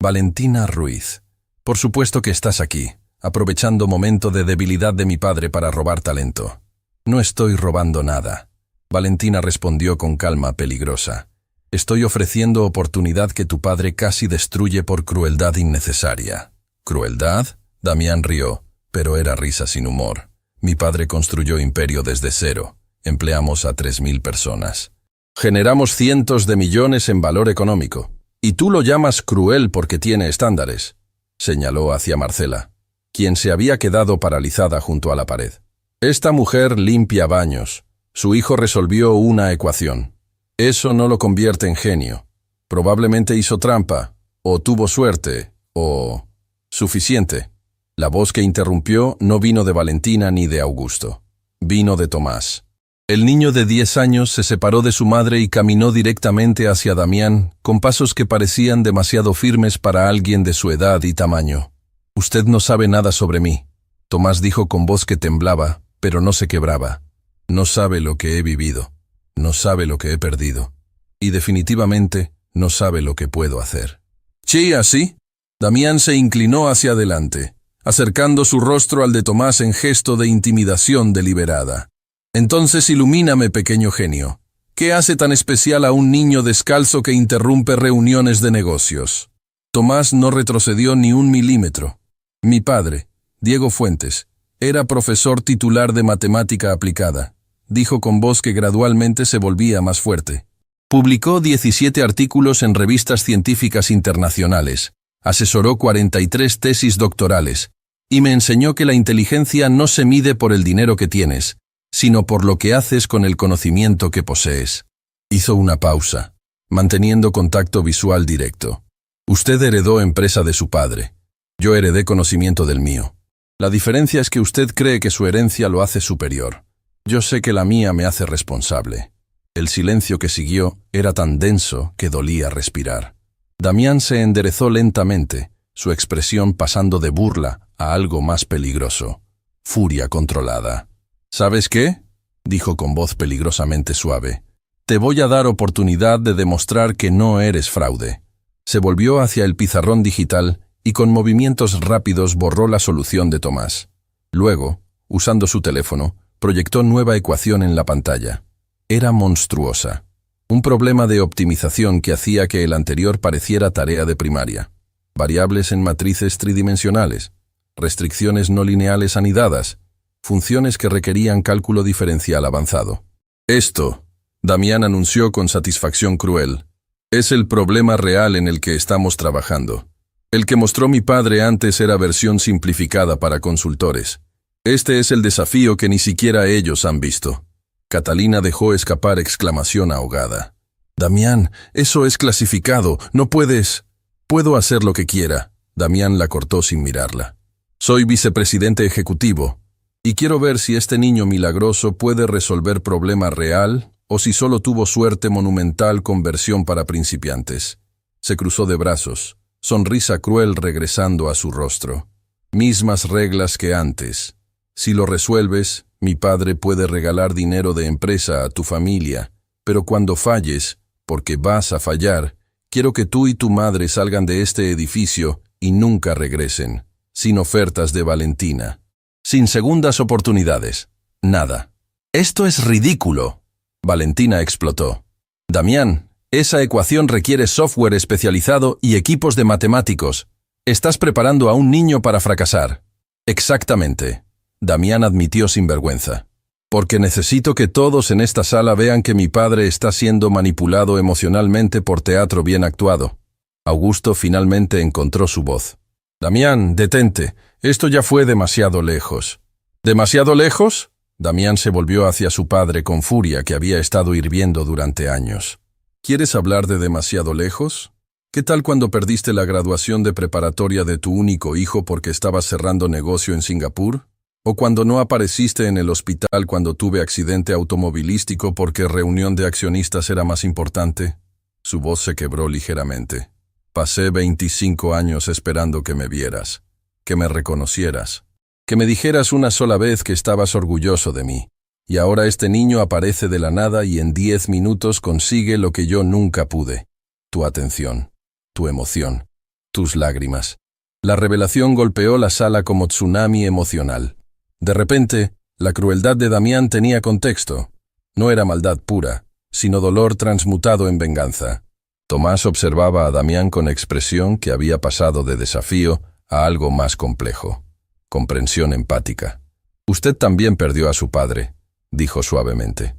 Valentina Ruiz. Por supuesto que estás aquí, aprovechando momento de debilidad de mi padre para robar talento. No estoy robando nada. Valentina respondió con calma peligrosa. Estoy ofreciendo oportunidad que tu padre casi destruye por crueldad innecesaria. ¿Crueldad? Damián rió, pero era risa sin humor. Mi padre construyó imperio desde cero. Empleamos a 3.000 personas. Generamos cientos de millones en valor económico. Y tú lo llamas cruel porque tiene estándares, señaló hacia Marcela, quien se había quedado paralizada junto a la pared. Esta mujer limpia baños. Su hijo resolvió una ecuación. Eso no lo convierte en genio. Probablemente hizo trampa, o tuvo suerte, o... Suficiente. La voz que interrumpió no vino de Valentina ni de Augusto. Vino de Tomás. El niño de 10 años se separó de su madre y caminó directamente hacia Damián, con pasos que parecían demasiado firmes para alguien de su edad y tamaño. «Usted no sabe nada sobre mí», Tomás dijo con voz que temblaba, pero no se quebraba. «No sabe lo que he vivido. No sabe lo que he perdido. Y definitivamente no sabe lo que puedo hacer». «Sí, así». Damián se inclinó hacia adelante, acercando su rostro al de Tomás en gesto de intimidación deliberada. «Entonces ilumíname, pequeño genio. ¿Qué hace tan especial a un niño descalzo que interrumpe reuniones de negocios?» Tomás no retrocedió ni un milímetro. «Mi padre, Diego Fuentes, era profesor titular de matemática aplicada», dijo con voz que gradualmente se volvía más fuerte. «Publicó 17 artículos en revistas científicas internacionales, asesoró 43 tesis doctorales, y me enseñó que la inteligencia no se mide por el dinero que tienes, sino por lo que haces con el conocimiento que posees». Hizo una pausa, manteniendo contacto visual directo. «Usted heredó empresa de su padre. Yo heredé conocimiento del mío. La diferencia es que usted cree que su herencia lo hace superior. Yo sé que la mía me hace responsable». El silencio que siguió era tan denso que dolía respirar. Damián se enderezó lentamente, su expresión pasando de burla a algo más peligroso. Furia controlada. «¿Sabes qué?», dijo con voz peligrosamente suave. «Te voy a dar oportunidad de demostrar que no eres fraude». Se volvió hacia el pizarrón digital y con movimientos rápidos borró la solución de Tomás. Luego, usando su teléfono, proyectó nueva ecuación en la pantalla. Era monstruosa. Un problema de optimización que hacía que el anterior pareciera tarea de primaria. Variables en matrices tridimensionales, restricciones no lineales anidadas, funciones que requerían cálculo diferencial avanzado. «Esto», Damián anunció con satisfacción cruel, «es el problema real en el que estamos trabajando. El que mostró mi padre antes era versión simplificada para consultores. Este es el desafío que ni siquiera ellos han visto». Catalina dejó escapar exclamación ahogada. «Damián, eso es clasificado, no puedes...» «Puedo hacer lo que quiera», Damián la cortó sin mirarla. «Soy vicepresidente ejecutivo. Y quiero ver si este niño milagroso puede resolver problema real o si solo tuvo suerte monumental con versión para principiantes». Se cruzó de brazos, sonrisa cruel regresando a su rostro. «Mismas reglas que antes. Si lo resuelves, mi padre puede regalar dinero de empresa a tu familia, pero cuando falles, porque vas a fallar, quiero que tú y tu madre salgan de este edificio y nunca regresen, sin ofertas de Valentina. Sin segundas oportunidades. Nada». «Esto es ridículo», Valentina explotó. «Damián, esa ecuación requiere software especializado y equipos de matemáticos. Estás preparando a un niño para fracasar». «Exactamente», Damián admitió sin vergüenza. «Porque necesito que todos en esta sala vean que mi padre está siendo manipulado emocionalmente por teatro bien actuado». Augusto finalmente encontró su voz. «Damián, detente. Esto ya fue demasiado lejos». «¿Demasiado lejos?». Damián se volvió hacia su padre con furia que había estado hirviendo durante años. «¿Quieres hablar de demasiado lejos? ¿Qué tal cuando perdiste la graduación de preparatoria de tu único hijo porque estabas cerrando negocio en Singapur? ¿O cuando no apareciste en el hospital cuando tuve accidente automovilístico porque reunión de accionistas era más importante?» Su voz se quebró ligeramente. «Pasé 25 años esperando que me vieras, que me reconocieras, que me dijeras una sola vez que estabas orgulloso de mí. Y ahora este niño aparece de la nada y en 10 minutos consigue lo que yo nunca pude, tu atención. tu emoción, tus lágrimas. La revelación golpeó la sala como tsunami emocional. De repente, la crueldad de Damián tenía contexto. No era maldad pura, sino dolor transmutado en venganza. Tomás observaba a Damián con expresión que había pasado de desafío a algo más complejo. Comprensión empática. Usted también perdió a su padre, dijo suavemente.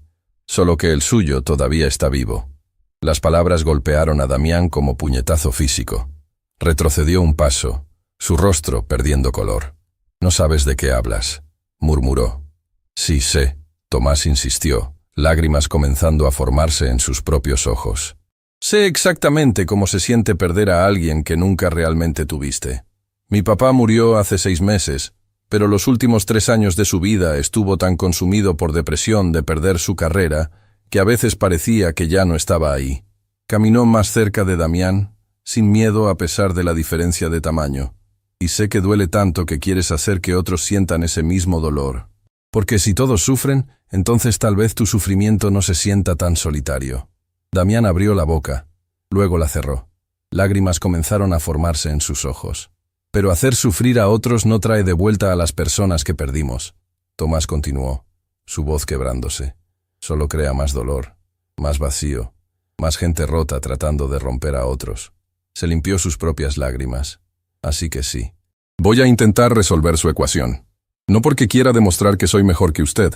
Solo que el suyo todavía está vivo. Las palabras golpearon a Damián como puñetazo físico. Retrocedió un paso, su rostro perdiendo color. «No sabes de qué hablas», murmuró. «Sí sé», Tomás insistió, lágrimas comenzando a formarse en sus propios ojos. «Sé exactamente cómo se siente perder a alguien que nunca realmente tuviste. Mi papá murió hace 6 meses, pero los últimos 3 años de su vida estuvo tan consumido por depresión de perder su carrera que a veces parecía que ya no estaba ahí. Caminó más cerca de Damián, sin miedo a pesar de la diferencia de tamaño. Y sé que duele tanto que quieres hacer que otros sientan ese mismo dolor. Porque si todos sufren, entonces tal vez tu sufrimiento no se sienta tan solitario». Damián abrió la boca, luego la cerró. Lágrimas comenzaron a formarse en sus ojos. «Pero hacer sufrir a otros no trae de vuelta a las personas que perdimos», Tomás continuó, su voz quebrándose. «Solo crea más dolor, más vacío, más gente rota tratando de romper a otros». Se limpió sus propias lágrimas. «Así que sí. Voy a intentar resolver su ecuación. No porque quiera demostrar que soy mejor que usted,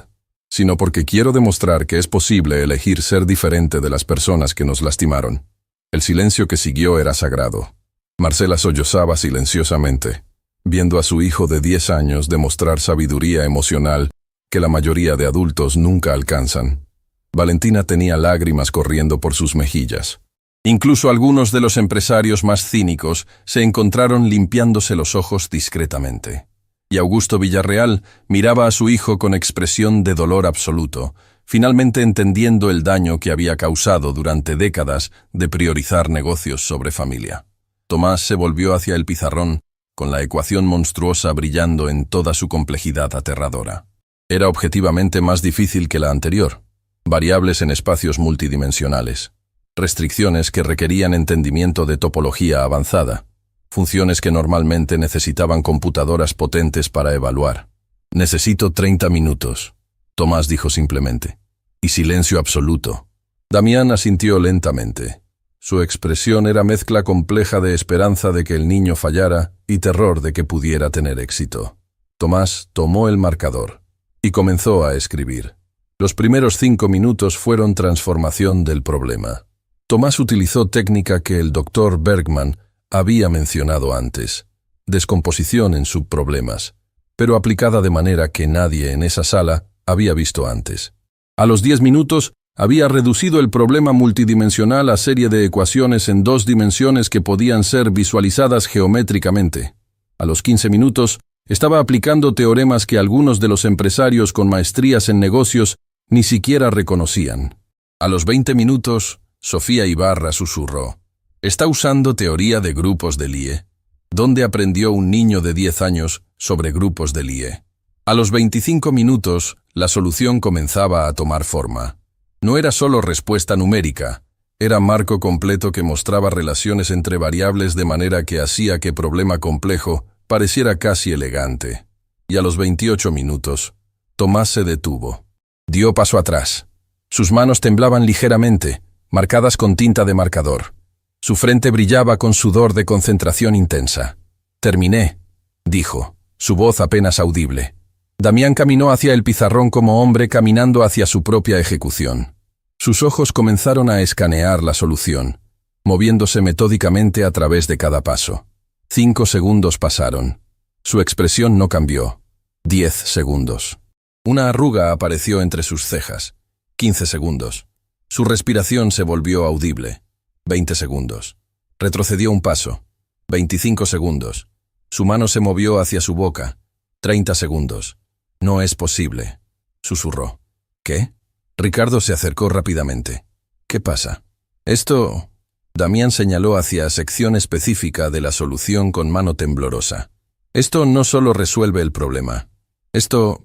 sino porque quiero demostrar que es posible elegir ser diferente de las personas que nos lastimaron». El silencio que siguió era sagrado. Marcela sollozaba silenciosamente, viendo a su hijo de 10 años demostrar sabiduría emocional que la mayoría de adultos nunca alcanzan. Valentina tenía lágrimas corriendo por sus mejillas. Incluso algunos de los empresarios más cínicos se encontraron limpiándose los ojos discretamente. Y Augusto Villarreal miraba a su hijo con expresión de dolor absoluto, finalmente entendiendo el daño que había causado durante décadas de priorizar negocios sobre familia. Tomás se volvió hacia el pizarrón, con la ecuación monstruosa brillando en toda su complejidad aterradora. Era objetivamente más difícil que la anterior. Variables en espacios multidimensionales. Restricciones que requerían entendimiento de topología avanzada. Funciones que normalmente necesitaban computadoras potentes para evaluar. «Necesito 30 minutos», Tomás dijo simplemente. «Y silencio absoluto». Damián asintió lentamente. Su expresión era mezcla compleja de esperanza de que el niño fallara y terror de que pudiera tener éxito. Tomás tomó el marcador y comenzó a escribir. Los primeros 5 minutos fueron transformación del problema. Tomás utilizó técnica que el Dr. Bergman había mencionado antes, descomposición en subproblemas, pero aplicada de manera que nadie en esa sala había visto antes. A los 10 minutos había reducido el problema multidimensional a serie de ecuaciones en 2 dimensiones que podían ser visualizadas geométricamente. A los 15 minutos estaba aplicando teoremas que algunos de los empresarios con maestrías en negocios ni siquiera reconocían. A los 20 minutos, Sofía Ibarra susurró: «¿Está usando teoría de grupos de Lie? ¿Dónde aprendió un niño de 10 años sobre grupos de Lie?». A los 25 minutos, la solución comenzaba a tomar forma. No era solo respuesta numérica, era marco completo que mostraba relaciones entre variables de manera que hacía que problema complejo pareciera casi elegante. Y a los 28 minutos, Tomás se detuvo. Dio paso atrás. Sus manos temblaban ligeramente, marcadas con tinta de marcador. Su frente brillaba con sudor de concentración intensa. «Terminé», dijo, su voz apenas audible. Damián caminó hacia el pizarrón como hombre caminando hacia su propia ejecución. Sus ojos comenzaron a escanear la solución, moviéndose metódicamente a través de cada paso. 5 segundos pasaron. Su expresión no cambió. 10 segundos. Una arruga apareció entre sus cejas. 15 segundos. Su respiración se volvió audible. 20 segundos. Retrocedió un paso. 25 segundos. Su mano se movió hacia su boca. 30 segundos. «No es posible», susurró. «¿Qué?». Ricardo se acercó rápidamente. «¿Qué pasa?». «Esto…». Damián señaló hacia sección específica de la solución con mano temblorosa. «Esto no solo resuelve el problema. Esto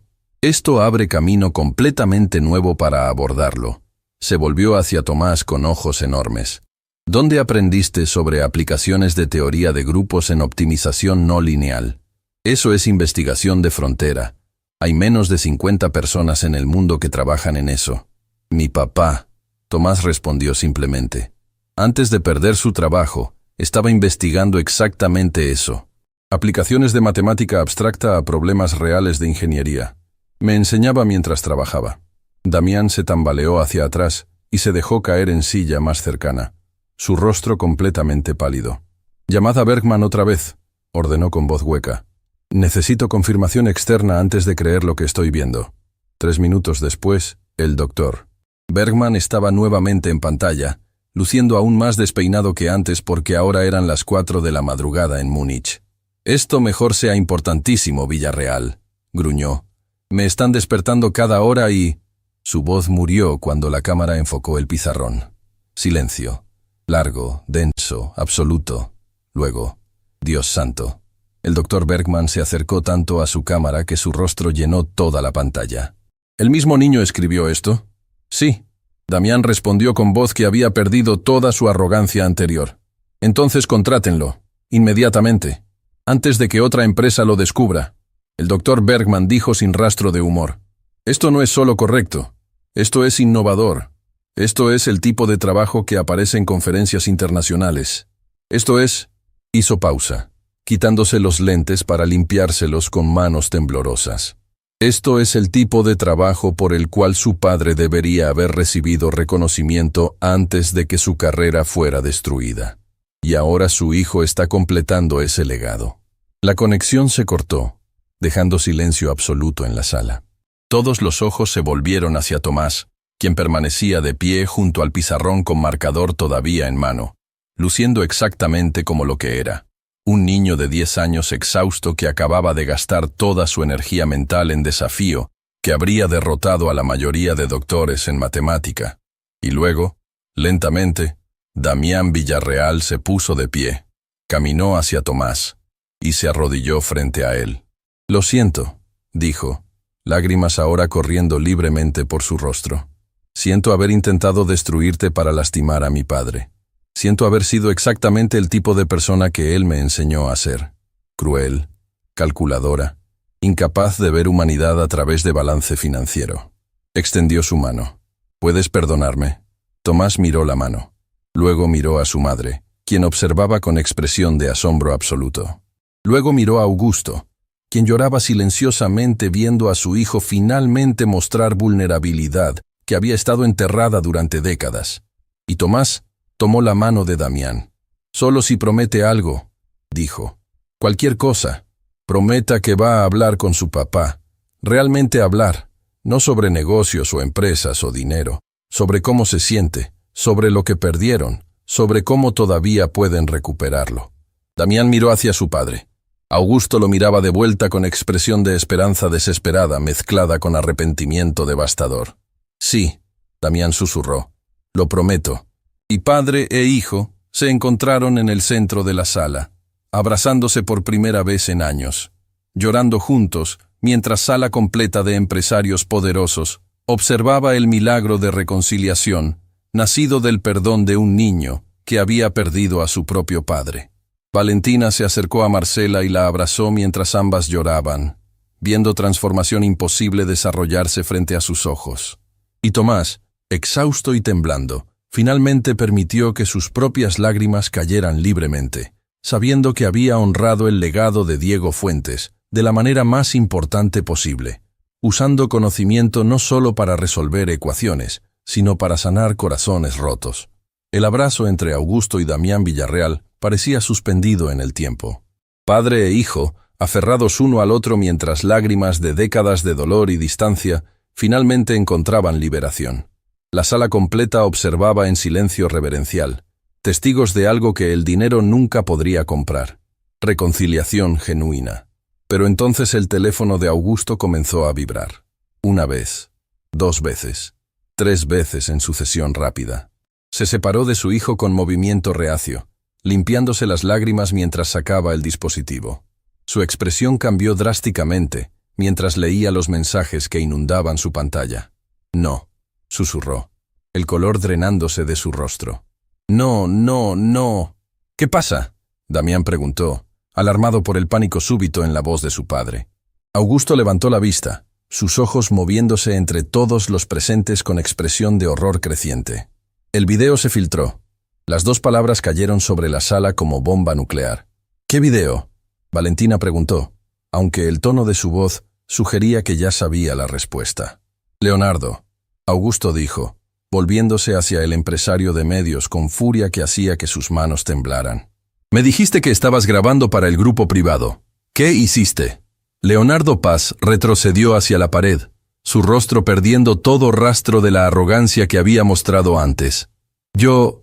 abre camino completamente nuevo para abordarlo». Se volvió hacia Tomás con ojos enormes. ¿Dónde aprendiste sobre aplicaciones de teoría de grupos en optimización no lineal? Eso es investigación de frontera. Hay menos de 50 personas en el mundo que trabajan en eso. Mi papá, Tomás respondió simplemente. Antes de perder su trabajo, estaba investigando exactamente eso. Aplicaciones de matemática abstracta a problemas reales de ingeniería. Me enseñaba mientras trabajaba. Damián se tambaleó hacia atrás y se dejó caer en silla más cercana, su rostro completamente pálido. «Llamad a Bergman otra vez», ordenó con voz hueca. «Necesito confirmación externa antes de creer lo que estoy viendo». 3 minutos después, el doctor. Bergman estaba nuevamente en pantalla, luciendo aún más despeinado que antes porque ahora eran las 4 de la madrugada en Múnich. «Esto mejor sea importantísimo, Villarreal», gruñó. «Me están despertando cada hora y...» Su voz murió cuando la cámara enfocó el pizarrón. Silencio. Largo, denso, absoluto. Luego, «Dios santo». El doctor Bergman se acercó tanto a su cámara que su rostro llenó toda la pantalla. «¿El mismo niño escribió esto?» «Sí». Damián respondió con voz que había perdido toda su arrogancia anterior. «Entonces contrátenlo, inmediatamente, antes de que otra empresa lo descubra». El doctor Bergman dijo sin rastro de humor. «Esto no es solo correcto, esto es innovador. Esto es el tipo de trabajo que aparece en conferencias internacionales. Esto es...» Hizo pausa, quitándose los lentes para limpiárselos con manos temblorosas. «Esto es el tipo de trabajo por el cual su padre debería haber recibido reconocimiento antes de que su carrera fuera destruida. Y ahora su hijo está completando ese legado». La conexión se cortó, dejando silencio absoluto en la sala. Todos los ojos se volvieron hacia Tomás, quien permanecía de pie junto al pizarrón con marcador todavía en mano, luciendo exactamente como lo que era. Un niño de 10 años exhausto que acababa de gastar toda su energía mental en desafío, que habría derrotado a la mayoría de doctores en matemática. Y luego, lentamente, Damián Villarreal se puso de pie, caminó hacia Tomás y se arrodilló frente a él. «Lo siento», dijo, lágrimas ahora corriendo libremente por su rostro. «Siento haber intentado destruirte para lastimar a mi padre. Siento haber sido exactamente el tipo de persona que él me enseñó a ser. Cruel, calculadora, incapaz de ver humanidad a través de balance financiero». Extendió su mano. «¿Puedes perdonarme?» Tomás miró la mano. Luego miró a su madre, quien observaba con expresión de asombro absoluto. Luego miró a Augusto, quien lloraba silenciosamente viendo a su hijo finalmente mostrar vulnerabilidad que había estado enterrada durante décadas. Y Tomás tomó la mano de Damián. «Solo si promete algo», dijo. «Cualquier cosa. Prometa que va a hablar con su papá. Realmente hablar, no sobre negocios o empresas o dinero, sobre cómo se siente, sobre lo que perdieron, sobre cómo todavía pueden recuperarlo». Damián miró hacia su padre. Augusto lo miraba de vuelta con expresión de esperanza desesperada mezclada con arrepentimiento devastador. «Sí», Damián susurró, «lo prometo». Y padre e hijo se encontraron en el centro de la sala, abrazándose por primera vez en años, llorando juntos mientras sala completa de empresarios poderosos observaba el milagro de reconciliación nacido del perdón de un niño que había perdido a su propio padre. Valentina se acercó a Marcela y la abrazó mientras ambas lloraban, viendo transformación imposible desarrollarse frente a sus ojos. Y Tomás, exhausto y temblando, finalmente permitió que sus propias lágrimas cayeran libremente, sabiendo que había honrado el legado de Diego Fuentes de la manera más importante posible, usando conocimiento no solo para resolver ecuaciones, sino para sanar corazones rotos. El abrazo entre Augusto y Damián Villarreal parecía suspendido en el tiempo. Padre e hijo, aferrados uno al otro mientras lágrimas de décadas de dolor y distancia finalmente encontraban liberación. La sala completa observaba en silencio reverencial, testigos de algo que el dinero nunca podría comprar. Reconciliación genuina. Pero entonces el teléfono de Augusto comenzó a vibrar. 1 vez, 2 veces, 3 veces en sucesión rápida. Se separó de su hijo con movimiento reacio, limpiándose las lágrimas mientras sacaba el dispositivo. Su expresión cambió drásticamente mientras leía los mensajes que inundaban su pantalla. «No», susurró, el color drenándose de su rostro. No, no, no. ¿Qué pasa? Damián preguntó, alarmado por el pánico súbito en la voz de su padre. Augusto levantó la vista, sus ojos moviéndose entre todos los presentes con expresión de horror creciente. El video se filtró. Las dos palabras cayeron sobre la sala como bomba nuclear. ¿Qué video? Valentina preguntó, aunque el tono de su voz sugería que ya sabía la respuesta. Leonardo, Augusto dijo, volviéndose hacia el empresario de medios con furia que hacía que sus manos temblaran. Me dijiste que estabas grabando para el grupo privado. ¿Qué hiciste? Leonardo Paz retrocedió hacia la pared, su rostro perdiendo todo rastro de la arrogancia que había mostrado antes. Yo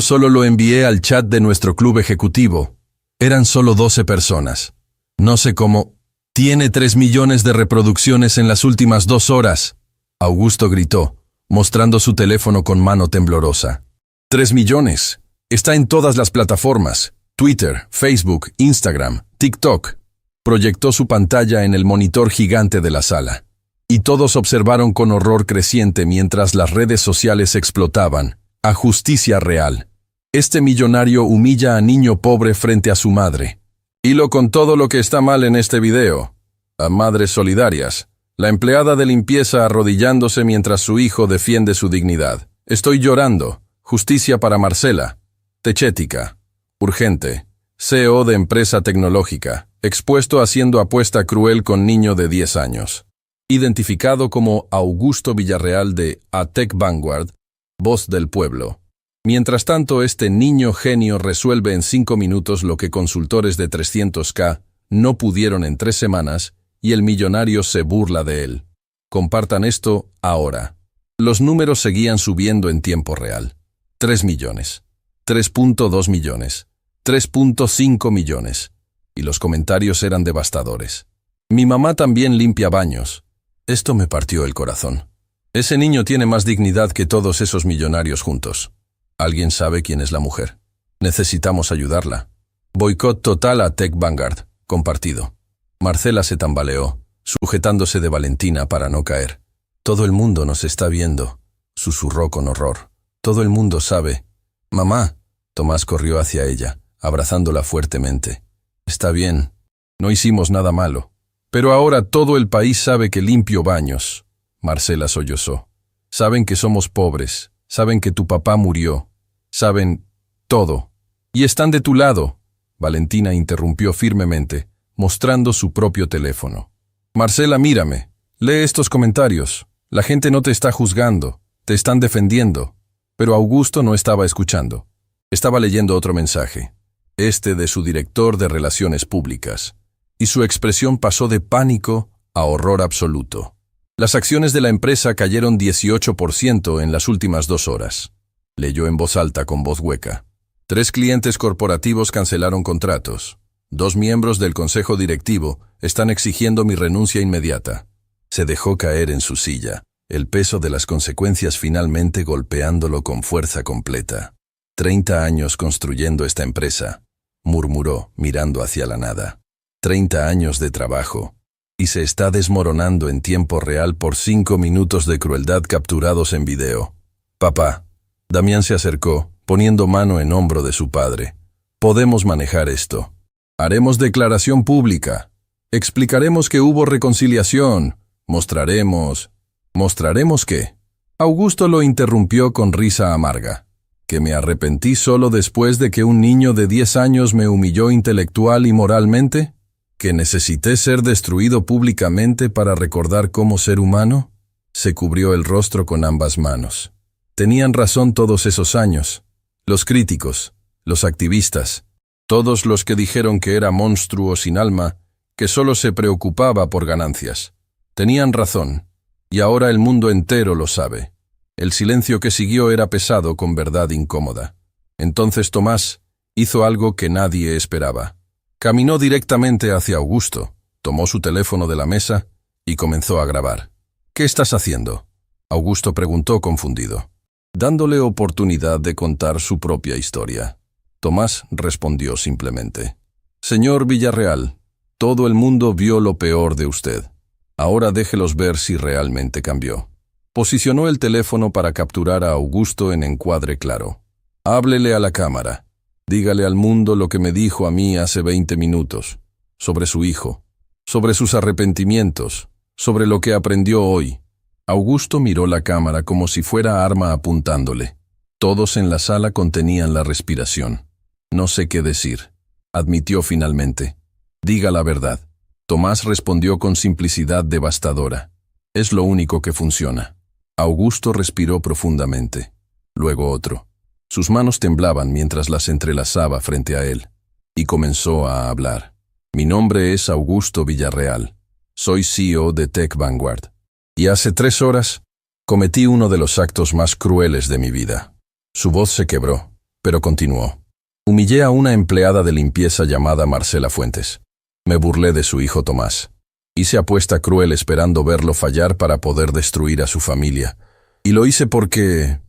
solo lo envié al chat de nuestro club ejecutivo. Eran solo 12 personas. No sé cómo. Tiene 3 millones de reproducciones en las últimas 2 horas. Augusto gritó, mostrando su teléfono con mano temblorosa. 3 millones. Está en todas las plataformas. Twitter, Facebook, Instagram, TikTok. Proyectó su pantalla en el monitor gigante de la sala. Y todos observaron con horror creciente mientras las redes sociales explotaban. A justicia real. Este millonario humilla a niño pobre frente a su madre. Hilo con todo lo que está mal en este video. A madres solidarias. La empleada de limpieza arrodillándose mientras su hijo defiende su dignidad. Estoy llorando. Justicia para Marcela. Techética. Urgente. CEO de empresa tecnológica. Expuesto haciendo apuesta cruel con niño de 10 años. Identificado como Augusto Villarreal de ATEC Vanguard, voz del pueblo. Mientras tanto, este niño genio resuelve en 5 minutos lo que consultores de 300K no pudieron en 3 semanas y el millonario se burla de él. Compartan esto ahora. Los números seguían subiendo en tiempo real. 3 millones. 3.2 millones. 3.5 millones. Y los comentarios eran devastadores. Mi mamá también limpia baños. Esto me partió el corazón. Ese niño tiene más dignidad que todos esos millonarios juntos. ¿Alguien sabe quién es la mujer? Necesitamos ayudarla. Boicot total a Tech Vanguard. Compartido. Marcela se tambaleó, sujetándose de Valentina para no caer. Todo el mundo nos está viendo, susurró con horror. Todo el mundo sabe. Mamá. Tomás corrió hacia ella, abrazándola fuertemente. Está bien. No hicimos nada malo. Pero ahora todo el país sabe que limpio baños. Marcela sollozó. Saben que somos pobres. Saben que tu papá murió. Saben todo. Y están de tu lado. Valentina interrumpió firmemente, mostrando su propio teléfono. Marcela, mírame. Lee estos comentarios. La gente no te está juzgando. Te están defendiendo. Pero Augusto no estaba escuchando. Estaba leyendo otro mensaje. Este de su director de Relaciones Públicas. Y su expresión pasó de pánico a horror absoluto. Las acciones de la empresa cayeron 18% en las últimas 2 horas. Leyó en voz alta con voz hueca. 3 clientes corporativos cancelaron contratos. 2 miembros del consejo directivo están exigiendo mi renuncia inmediata. Se dejó caer en su silla, el peso de las consecuencias finalmente golpeándolo con fuerza completa. 30 años construyendo esta empresa, murmuró mirando hacia la nada. 30 años de trabajo. Y se está desmoronando en tiempo real por 5 minutos de crueldad capturados en video. Papá. Damián se acercó, poniendo mano en hombro de su padre. Podemos manejar esto. Haremos declaración pública. Explicaremos que hubo reconciliación. Mostraremos... ¿Mostraremos qué? Augusto lo interrumpió con risa amarga. Que me arrepentí solo después de que un niño de 10 años me humilló intelectual y moralmente. ¿Que necesité ser destruido públicamente para recordar cómo ser humano? Se cubrió el rostro con ambas manos. Tenían razón todos esos años. Los críticos, los activistas, todos los que dijeron que era monstruo sin alma, que solo se preocupaba por ganancias. Tenían razón, y ahora el mundo entero lo sabe. El silencio que siguió era pesado con verdad incómoda. Entonces Tomás hizo algo que nadie esperaba. Caminó directamente hacia Augusto, tomó su teléfono de la mesa y comenzó a grabar. ¿Qué estás haciendo? Augusto preguntó confundido, dándole oportunidad de contar su propia historia. Tomás respondió simplemente. Señor Villarreal, todo el mundo vio lo peor de usted. Ahora déjelos ver si realmente cambió. Posicionó el teléfono para capturar a Augusto en encuadre claro. Háblele a la cámara. Dígale al mundo lo que me dijo a mí hace 20 minutos, sobre su hijo, sobre sus arrepentimientos, sobre lo que aprendió hoy. Augusto miró la cámara como si fuera arma apuntándole. Todos en la sala contenían la respiración. No sé qué decir, admitió finalmente. Diga la verdad. Tomás respondió con simplicidad devastadora. Es lo único que funciona. Augusto respiró profundamente. Luego otro. Sus manos temblaban mientras las entrelazaba frente a él. Y comenzó a hablar. Mi nombre es Augusto Villarreal. Soy CEO de Tech Vanguard. Y hace 3 horas cometí uno de los actos más crueles de mi vida. Su voz se quebró, pero continuó. Humillé a una empleada de limpieza llamada Marcela Fuentes. Me burlé de su hijo Tomás. Hice apuesta cruel esperando verlo fallar para poder destruir a su familia. Y lo hice porque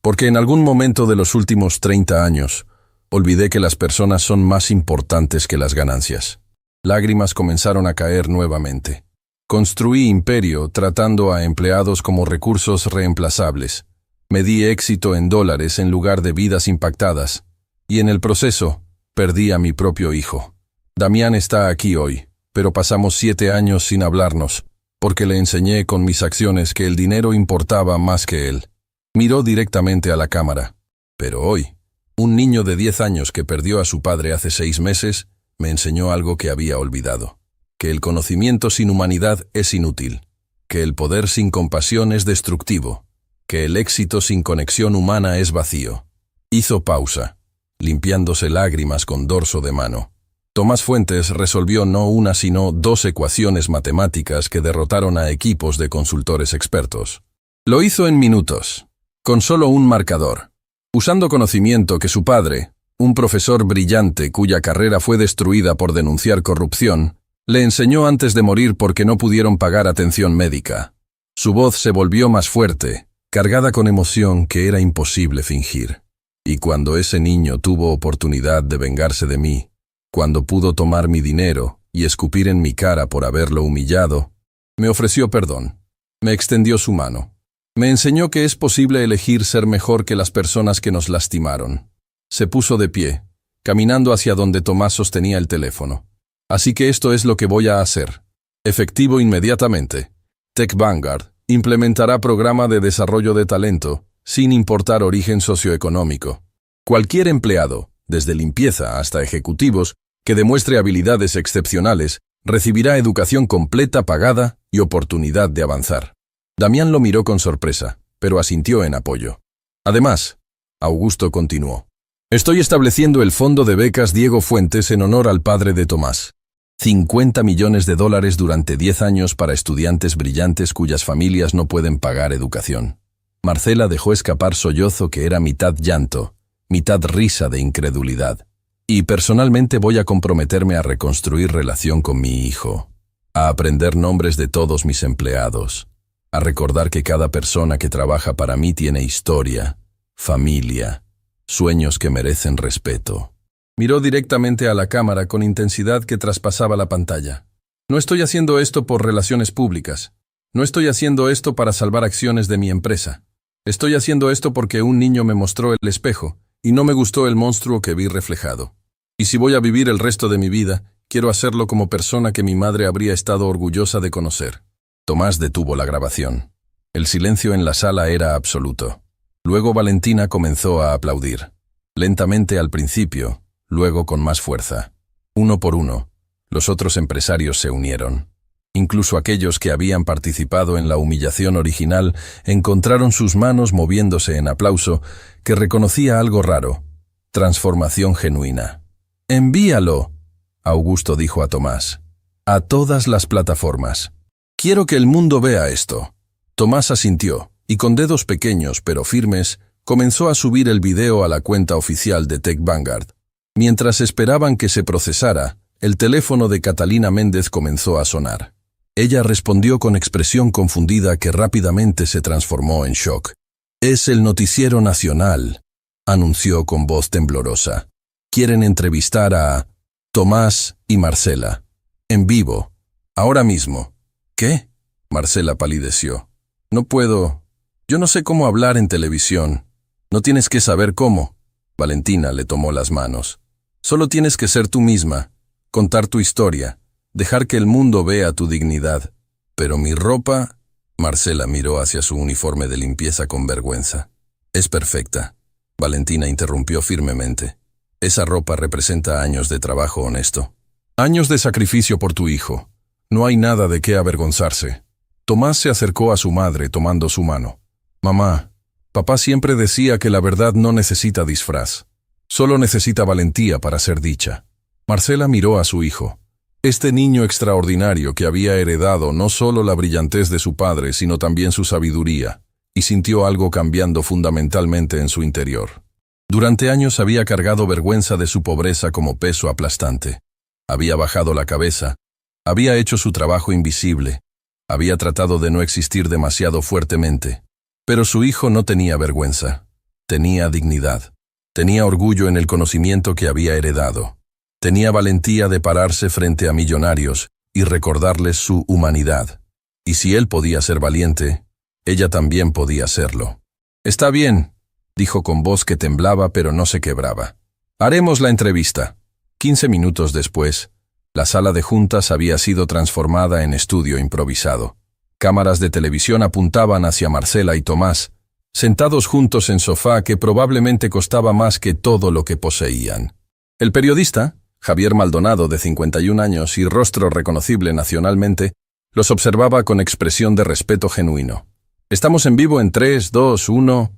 en algún momento de los últimos 30 años, olvidé que las personas son más importantes que las ganancias. Lágrimas comenzaron a caer nuevamente. Construí imperio tratando a empleados como recursos reemplazables. Me di éxito en dólares en lugar de vidas impactadas. Y en el proceso, perdí a mi propio hijo. Damián está aquí hoy, pero pasamos 7 años sin hablarnos, porque le enseñé con mis acciones que el dinero importaba más que él. Miró directamente a la cámara. Pero hoy, un niño de 10 años que perdió a su padre hace 6 meses, me enseñó algo que había olvidado. Que el conocimiento sin humanidad es inútil. Que el poder sin compasión es destructivo. Que el éxito sin conexión humana es vacío. Hizo pausa, limpiándose lágrimas con dorso de mano. Tomás Fuentes resolvió no una sino 2 ecuaciones matemáticas que derrotaron a equipos de consultores expertos. Lo hizo en minutos, con solo un marcador, usando conocimiento que su padre, un profesor brillante cuya carrera fue destruida por denunciar corrupción, le enseñó antes de morir porque no pudieron pagar atención médica. Su voz se volvió más fuerte, cargada con emoción que era imposible fingir. Y cuando ese niño tuvo oportunidad de vengarse de mí, cuando pudo tomar mi dinero y escupir en mi cara por haberlo humillado, me ofreció perdón. Me extendió su mano. Me enseñó que es posible elegir ser mejor que las personas que nos lastimaron. Se puso de pie, caminando hacia donde Tomás sostenía el teléfono. Así que esto es lo que voy a hacer. Efectivo inmediatamente. Tech Vanguard implementará programa de desarrollo de talento, sin importar origen socioeconómico. Cualquier empleado, desde limpieza hasta ejecutivos, que demuestre habilidades excepcionales, recibirá educación completa pagada y oportunidad de avanzar. Damián lo miró con sorpresa, pero asintió en apoyo. Además, Augusto continuó. Estoy estableciendo el fondo de becas Diego Fuentes en honor al padre de Tomás. $50 millones durante 10 años para estudiantes brillantes cuyas familias no pueden pagar educación. Marcela dejó escapar sollozo que era mitad llanto, mitad risa de incredulidad. Y personalmente voy a comprometerme a reconstruir relación con mi hijo, a aprender nombres de todos mis empleados, a recordar que cada persona que trabaja para mí tiene historia, familia, sueños que merecen respeto. Miró directamente a la cámara con intensidad que traspasaba la pantalla. No estoy haciendo esto por relaciones públicas. No estoy haciendo esto para salvar acciones de mi empresa. Estoy haciendo esto porque un niño me mostró el espejo y no me gustó el monstruo que vi reflejado. Y si voy a vivir el resto de mi vida, quiero hacerlo como persona que mi madre habría estado orgullosa de conocer. Tomás detuvo la grabación. El silencio en la sala era absoluto. Luego Valentina comenzó a aplaudir. Lentamente al principio, luego con más fuerza. Uno por uno, los otros empresarios se unieron. Incluso aquellos que habían participado en la humillación original encontraron sus manos moviéndose en aplauso, que reconocía algo raro. Transformación genuina. «Envíalo», Augusto dijo a Tomás. «A todas las plataformas. Quiero que el mundo vea esto». Tomás asintió, y con dedos pequeños pero firmes, comenzó a subir el video a la cuenta oficial de Tech Vanguard. Mientras esperaban que se procesara, el teléfono de Catalina Méndez comenzó a sonar. Ella respondió con expresión confundida que rápidamente se transformó en shock. «Es el Noticiero Nacional», anunció con voz temblorosa. «Quieren entrevistar a Tomás y Marcela. En vivo. Ahora mismo». «¿Qué?», Marcela palideció. «No puedo. Yo no sé cómo hablar en televisión. No tienes que saber cómo. Valentina le tomó las manos. Solo tienes que ser tú misma, contar tu historia, dejar que el mundo vea tu dignidad. Pero mi ropa... Marcela miró hacia su uniforme de limpieza con vergüenza. Es perfecta. Valentina interrumpió firmemente. Esa ropa representa años de trabajo honesto. Años de sacrificio por tu hijo. No hay nada de qué avergonzarse. Tomás se acercó a su madre tomando su mano. Mamá, papá siempre decía que la verdad no necesita disfraz. Solo necesita valentía para ser dicha. Marcela miró a su hijo. Este niño extraordinario que había heredado no solo la brillantez de su padre, sino también su sabiduría, y sintió algo cambiando fundamentalmente en su interior. Durante años había cargado vergüenza de su pobreza como peso aplastante. Había bajado la cabeza, había hecho su trabajo invisible, había tratado de no existir demasiado fuertemente. Pero su hijo no tenía vergüenza, tenía dignidad, tenía orgullo en el conocimiento que había heredado. Tenía valentía de pararse frente a millonarios y recordarles su humanidad. Y si él podía ser valiente, ella también podía serlo. Está bien, dijo con voz que temblaba pero no se quebraba. Haremos la entrevista. 15 minutos después, la sala de juntas había sido transformada en estudio improvisado. Cámaras de televisión apuntaban hacia Marcela y Tomás, sentados juntos en sofá que probablemente costaba más que todo lo que poseían. El periodista, Javier Maldonado, de 51 años y rostro reconocible nacionalmente, los observaba con expresión de respeto genuino. Estamos en vivo en 3, 2, 1...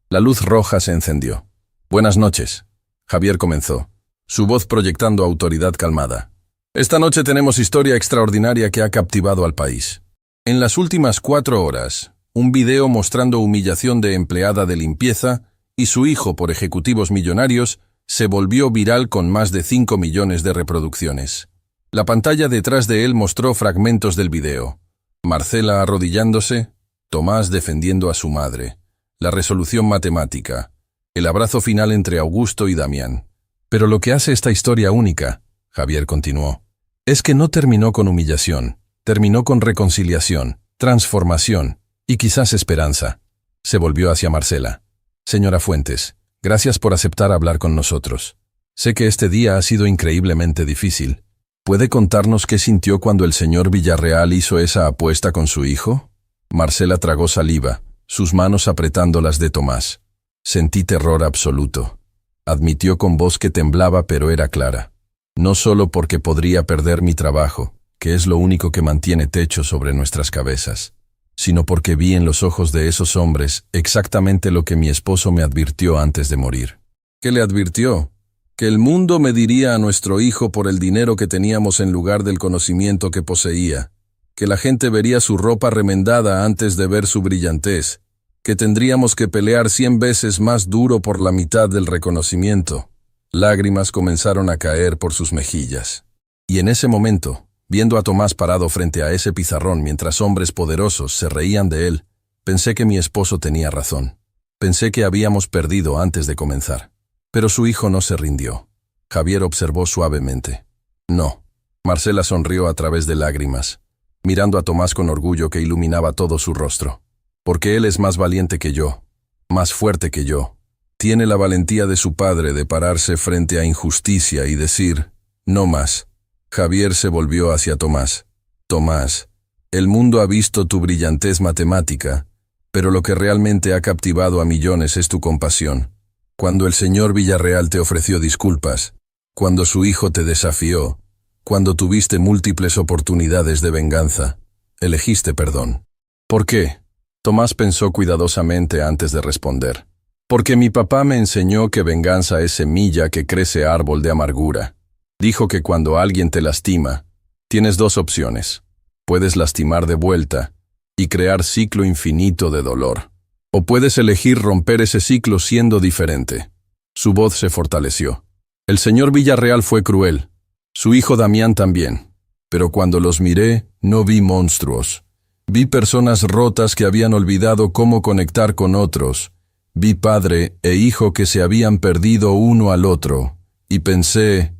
La luz roja se encendió. Buenas noches. Javier comenzó, su voz proyectando autoridad calmada. Esta noche tenemos historia extraordinaria que ha captivado al país. En las últimas 4 horas, un video mostrando humillación de empleada de limpieza y su hijo por ejecutivos millonarios se volvió viral con más de 5 millones de reproducciones. La pantalla detrás de él mostró fragmentos del video. Marcela arrodillándose, Tomás defendiendo a su madre, la resolución matemática, el abrazo final entre Augusto y Damián. Pero lo que hace esta historia única, Javier continuó, es que no terminó con humillación, terminó con reconciliación, transformación y quizás esperanza. Se volvió hacia Marcela. Señora Fuentes, gracias por aceptar hablar con nosotros. Sé que este día ha sido increíblemente difícil. ¿Puede contarnos qué sintió cuando el señor Villarreal hizo esa apuesta con su hijo? Marcela tragó saliva, sus manos apretando las de Tomás. Sentí terror absoluto. Admitió con voz que temblaba pero era clara. No solo porque podría perder mi trabajo, que es lo único que mantiene techo sobre nuestras cabezas, sino porque vi en los ojos de esos hombres exactamente lo que mi esposo me advirtió antes de morir. ¿Qué le advirtió? Que el mundo mediría a nuestro hijo por el dinero que teníamos en lugar del conocimiento que poseía, que la gente vería su ropa remendada antes de ver su brillantez, que tendríamos que pelear 100 veces más duro por la mitad del reconocimiento. Lágrimas comenzaron a caer por sus mejillas. Y en ese momento, viendo a Tomás parado frente a ese pizarrón mientras hombres poderosos se reían de él, pensé que mi esposo tenía razón. Pensé que habíamos perdido antes de comenzar. Pero su hijo no se rindió. Javier observó suavemente. No. Marcela sonrió a través de lágrimas, mirando a Tomás con orgullo que iluminaba todo su rostro. Porque él es más valiente que yo, más fuerte que yo. Tiene la valentía de su padre de pararse frente a injusticia y decir, no más. Javier se volvió hacia Tomás. Tomás, el mundo ha visto tu brillantez matemática, pero lo que realmente ha captivado a millones es tu compasión. Cuando el señor Villarreal te ofreció disculpas, cuando su hijo te desafió, cuando tuviste múltiples oportunidades de venganza, elegiste perdón. ¿Por qué? Tomás pensó cuidadosamente antes de responder. Porque mi papá me enseñó que venganza es semilla que crece árbol de amargura. Dijo que cuando alguien te lastima, tienes 2 opciones. Puedes lastimar de vuelta y crear ciclo infinito de dolor. O puedes elegir romper ese ciclo siendo diferente. Su voz se fortaleció. El señor Villarreal fue cruel. Su hijo Damián también. Pero cuando los miré, no vi monstruos. Vi personas rotas que habían olvidado cómo conectar con otros. Vi padre e hijo que se habían perdido uno al otro. Y pensé,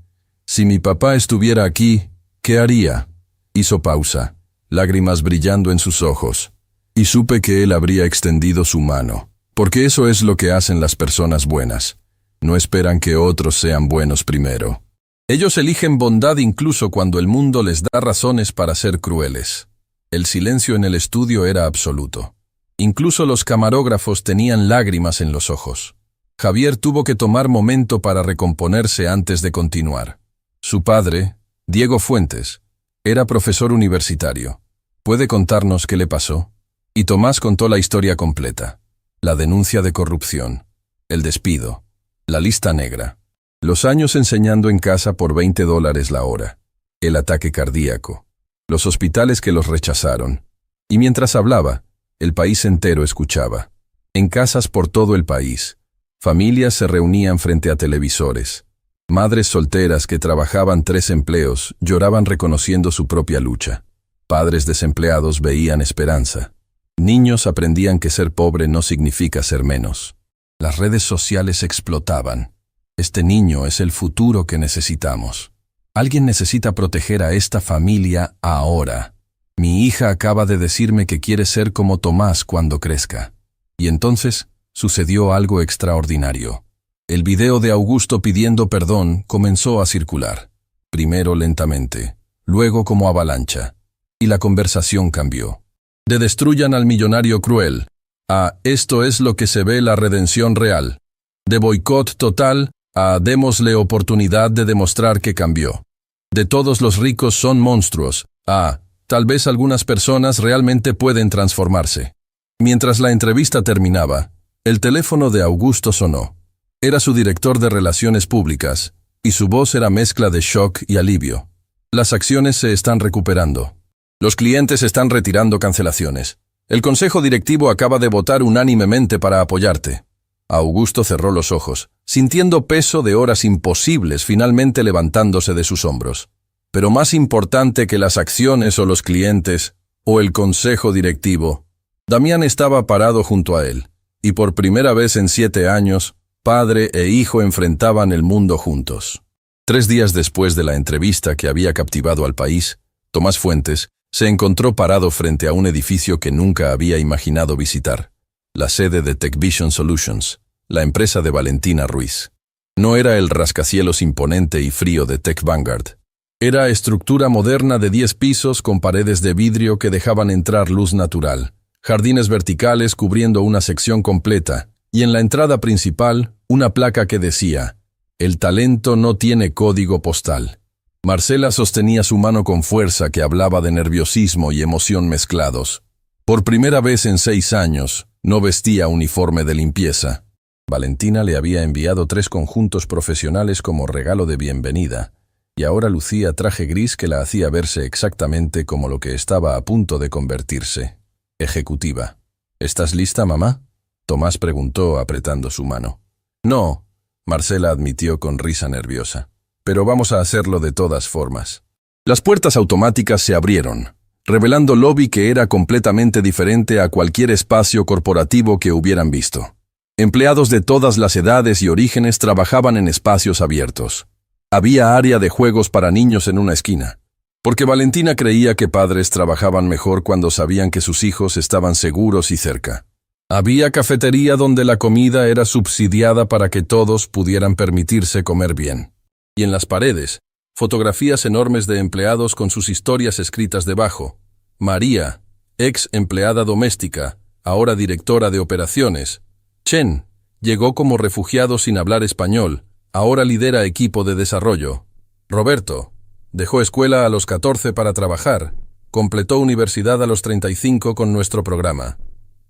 si mi papá estuviera aquí, ¿qué haría? Hizo pausa, lágrimas brillando en sus ojos. Y supe que él habría extendido su mano. Porque eso es lo que hacen las personas buenas. No esperan que otros sean buenos primero. Ellos eligen bondad incluso cuando el mundo les da razones para ser crueles. El silencio en el estudio era absoluto. Incluso los camarógrafos tenían lágrimas en los ojos. Javier tuvo que tomar momento para recomponerse antes de continuar. Su padre, Diego Fuentes, era profesor universitario. ¿Puede contarnos qué le pasó? Y Tomás contó la historia completa. La denuncia de corrupción, el despido, la lista negra, los años enseñando en casa por $20 la hora, el ataque cardíaco, los hospitales que los rechazaron. Y mientras hablaba, el país entero escuchaba. En casas por todo el país, familias se reunían frente a televisores. Madres solteras que trabajaban 3 empleos lloraban reconociendo su propia lucha. Padres desempleados veían esperanza. Niños aprendían que ser pobre no significa ser menos. Las redes sociales explotaban. Este niño es el futuro que necesitamos. Alguien necesita proteger a esta familia ahora. Mi hija acaba de decirme que quiere ser como Tomás cuando crezca. Y entonces sucedió algo extraordinario. El video de Augusto pidiendo perdón comenzó a circular. Primero lentamente, luego como avalancha. Y la conversación cambió. De destruyan al millonario cruel, a esto es lo que se ve la redención real. De boicot total, a démosle oportunidad de demostrar que cambió. De todos los ricos son monstruos, a tal vez algunas personas realmente pueden transformarse. Mientras la entrevista terminaba, el teléfono de Augusto sonó. Era su director de Relaciones Públicas, y su voz era mezcla de shock y alivio. Las acciones se están recuperando. Los clientes están retirando cancelaciones. El consejo directivo acaba de votar unánimemente para apoyarte. Augusto cerró los ojos, sintiendo peso de horas imposibles finalmente levantándose de sus hombros. Pero más importante que las acciones o los clientes, o el consejo directivo, Damián estaba parado junto a él, y por primera vez en 7 años, padre e hijo enfrentaban el mundo juntos. 3 días después de la entrevista que había captivado al país, Tomás Fuentes se encontró parado frente a un edificio que nunca había imaginado visitar, la sede de TechVision Solutions, la empresa de Valentina Ruiz. No era el rascacielos imponente y frío de Tech Vanguard. Era estructura moderna de 10 pisos con paredes de vidrio que dejaban entrar luz natural, jardines verticales cubriendo una sección completa, y en la entrada principal, una placa que decía, «El talento no tiene código postal». Marcela sostenía su mano con fuerza que hablaba de nerviosismo y emoción mezclados. Por primera vez en 6 años, no vestía uniforme de limpieza. Valentina le había enviado 3 conjuntos profesionales como regalo de bienvenida, y ahora lucía traje gris que la hacía verse exactamente como lo que estaba a punto de convertirse. Ejecutiva. «¿Estás lista, mamá?», Tomás preguntó apretando su mano. «No», Marcela admitió con risa nerviosa. «Pero vamos a hacerlo de todas formas». Las puertas automáticas se abrieron, revelando lobby que era completamente diferente a cualquier espacio corporativo que hubieran visto. Empleados de todas las edades y orígenes trabajaban en espacios abiertos. Había área de juegos para niños en una esquina, porque Valentina creía que padres trabajaban mejor cuando sabían que sus hijos estaban seguros y cerca. Había cafetería donde la comida era subsidiada para que todos pudieran permitirse comer bien. Y en las paredes, fotografías enormes de empleados con sus historias escritas debajo. María, ex empleada doméstica, ahora directora de operaciones. Chen, llegó como refugiado sin hablar español, ahora lidera equipo de desarrollo. Roberto, dejó escuela a los 14 para trabajar, completó universidad a los 35 con nuestro programa.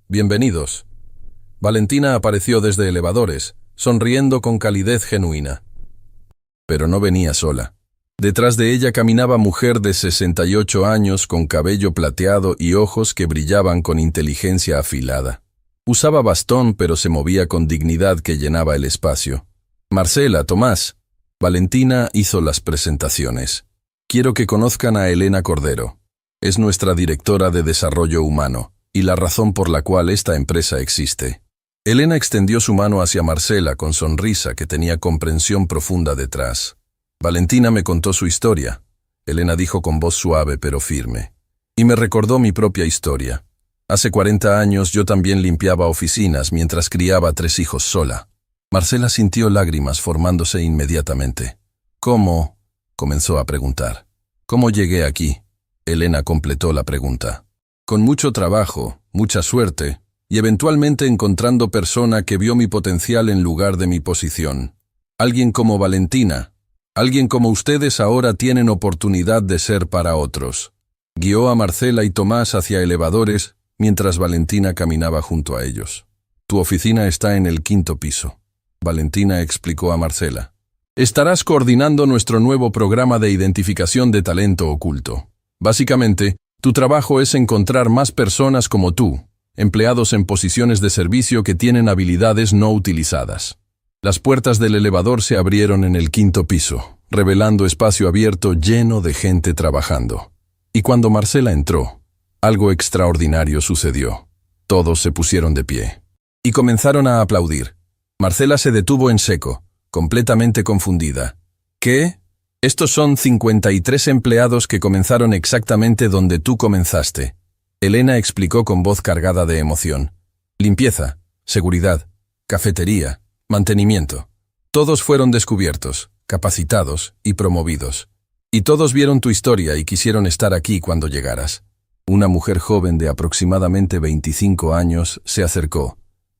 Bienvenidos. Valentina apareció desde elevadores, sonriendo con calidez genuina. Pero no venía sola. Detrás de ella caminaba mujer de 68 años con cabello plateado y ojos que brillaban con inteligencia afilada. Usaba bastón pero se movía con dignidad que llenaba el espacio. «Marcela, Tomás». Valentina hizo las presentaciones. «Quiero que conozcan a Elena Cordero. Es nuestra directora de desarrollo humano y la razón por la cual esta empresa existe». Elena extendió su mano hacia Marcela con sonrisa que tenía comprensión profunda detrás. Valentina me contó su historia. Elena dijo con voz suave pero firme. Y me recordó mi propia historia. Hace 40 años yo también limpiaba oficinas mientras criaba 3 hijos sola. Marcela sintió lágrimas formándose inmediatamente. ¿Cómo? Comenzó a preguntar. ¿Cómo llegué aquí? Elena completó la pregunta. Con mucho trabajo, mucha suerte, y eventualmente encontrando persona que vio mi potencial en lugar de mi posición. Alguien como Valentina. Alguien como ustedes ahora tienen oportunidad de ser para otros. Guió a Marcela y Tomás hacia elevadores mientras Valentina caminaba junto a ellos. Tu oficina está en el 5º piso. Valentina explicó a Marcela. Estarás coordinando nuestro nuevo programa de identificación de talento oculto. Básicamente, tu trabajo es encontrar más personas como tú, empleados en posiciones de servicio que tienen habilidades no utilizadas. Las puertas del elevador se abrieron en el 5º piso, revelando espacio abierto lleno de gente trabajando. Y cuando Marcela entró, algo extraordinario sucedió. Todos se pusieron de pie. Y comenzaron a aplaudir. Marcela se detuvo en seco, completamente confundida. ¿Qué? Estos son 53 empleados que comenzaron exactamente donde tú comenzaste. Elena explicó con voz cargada de emoción. Limpieza, seguridad, cafetería, mantenimiento. Todos fueron descubiertos, capacitados y promovidos. Y todos vieron tu historia y quisieron estar aquí cuando llegaras. Una mujer joven de aproximadamente 25 años se acercó,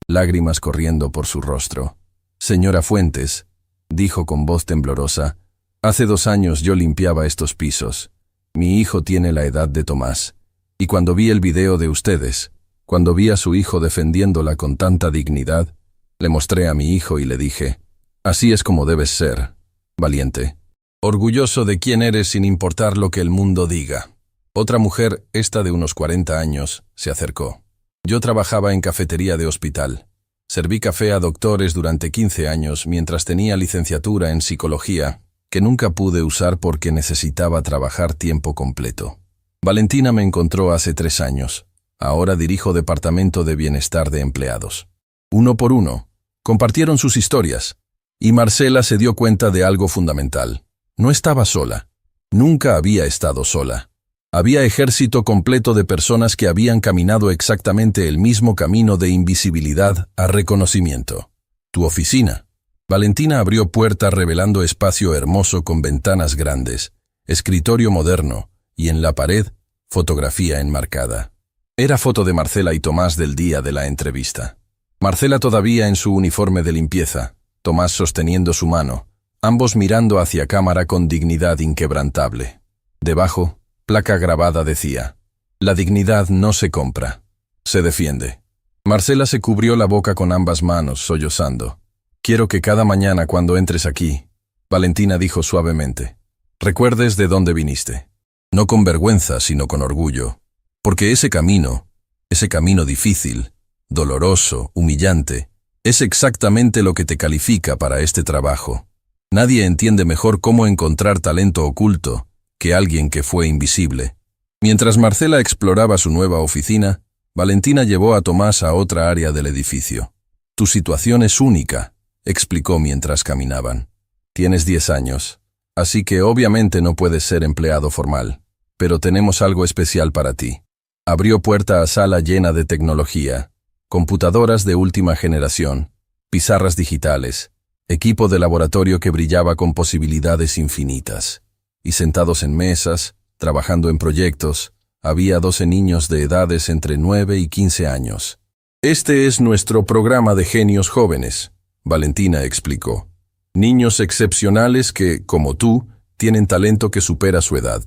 lágrimas corriendo por su rostro. Señora Fuentes, dijo con voz temblorosa, hace 2 años yo limpiaba estos pisos. Mi hijo tiene la edad de Tomás. Y cuando vi el video de ustedes, cuando vi a su hijo defendiéndola con tanta dignidad, le mostré a mi hijo y le dije, así es como debes ser, valiente. Orgulloso de quién eres sin importar lo que el mundo diga. Otra mujer, esta de unos 40 años, se acercó. Yo trabajaba en cafetería de hospital. Serví café a doctores durante 15 años mientras tenía licenciatura en psicología, que nunca pude usar porque necesitaba trabajar tiempo completo. Valentina me encontró hace 3 años. Ahora dirijo departamento de bienestar de empleados. Uno por uno, compartieron sus historias, y Marcela se dio cuenta de algo fundamental. No estaba sola. Nunca había estado sola. Había ejército completo de personas que habían caminado exactamente el mismo camino de invisibilidad a reconocimiento. Tu oficina. Valentina abrió puerta revelando espacio hermoso con ventanas grandes, escritorio moderno, y en la pared, fotografía enmarcada. Era foto de Marcela y Tomás del día de la entrevista. Marcela todavía en su uniforme de limpieza, Tomás sosteniendo su mano, ambos mirando hacia cámara con dignidad inquebrantable. Debajo, placa grabada decía, la dignidad no se compra, se defiende. Marcela se cubrió la boca con ambas manos, sollozando. Quiero que cada mañana cuando entres aquí, Valentina dijo suavemente, recuerdes de dónde viniste. No con vergüenza, sino con orgullo. Porque ese camino difícil, doloroso, humillante, es exactamente lo que te califica para este trabajo. Nadie entiende mejor cómo encontrar talento oculto que alguien que fue invisible. Mientras Marcela exploraba su nueva oficina, Valentina llevó a Tomás a otra área del edificio. Tu situación es única, explicó mientras caminaban. Tienes 10 años, así que obviamente no puedes ser empleado formal, pero tenemos algo especial para ti. Abrió puerta a sala llena de tecnología, computadoras de última generación, pizarras digitales, equipo de laboratorio que brillaba con posibilidades infinitas. Y sentados en mesas, trabajando en proyectos, había 12 niños de edades entre 9 y 15 años. Este es nuestro programa de genios jóvenes, Valentina explicó. Niños excepcionales que, como tú, tienen talento que supera su edad.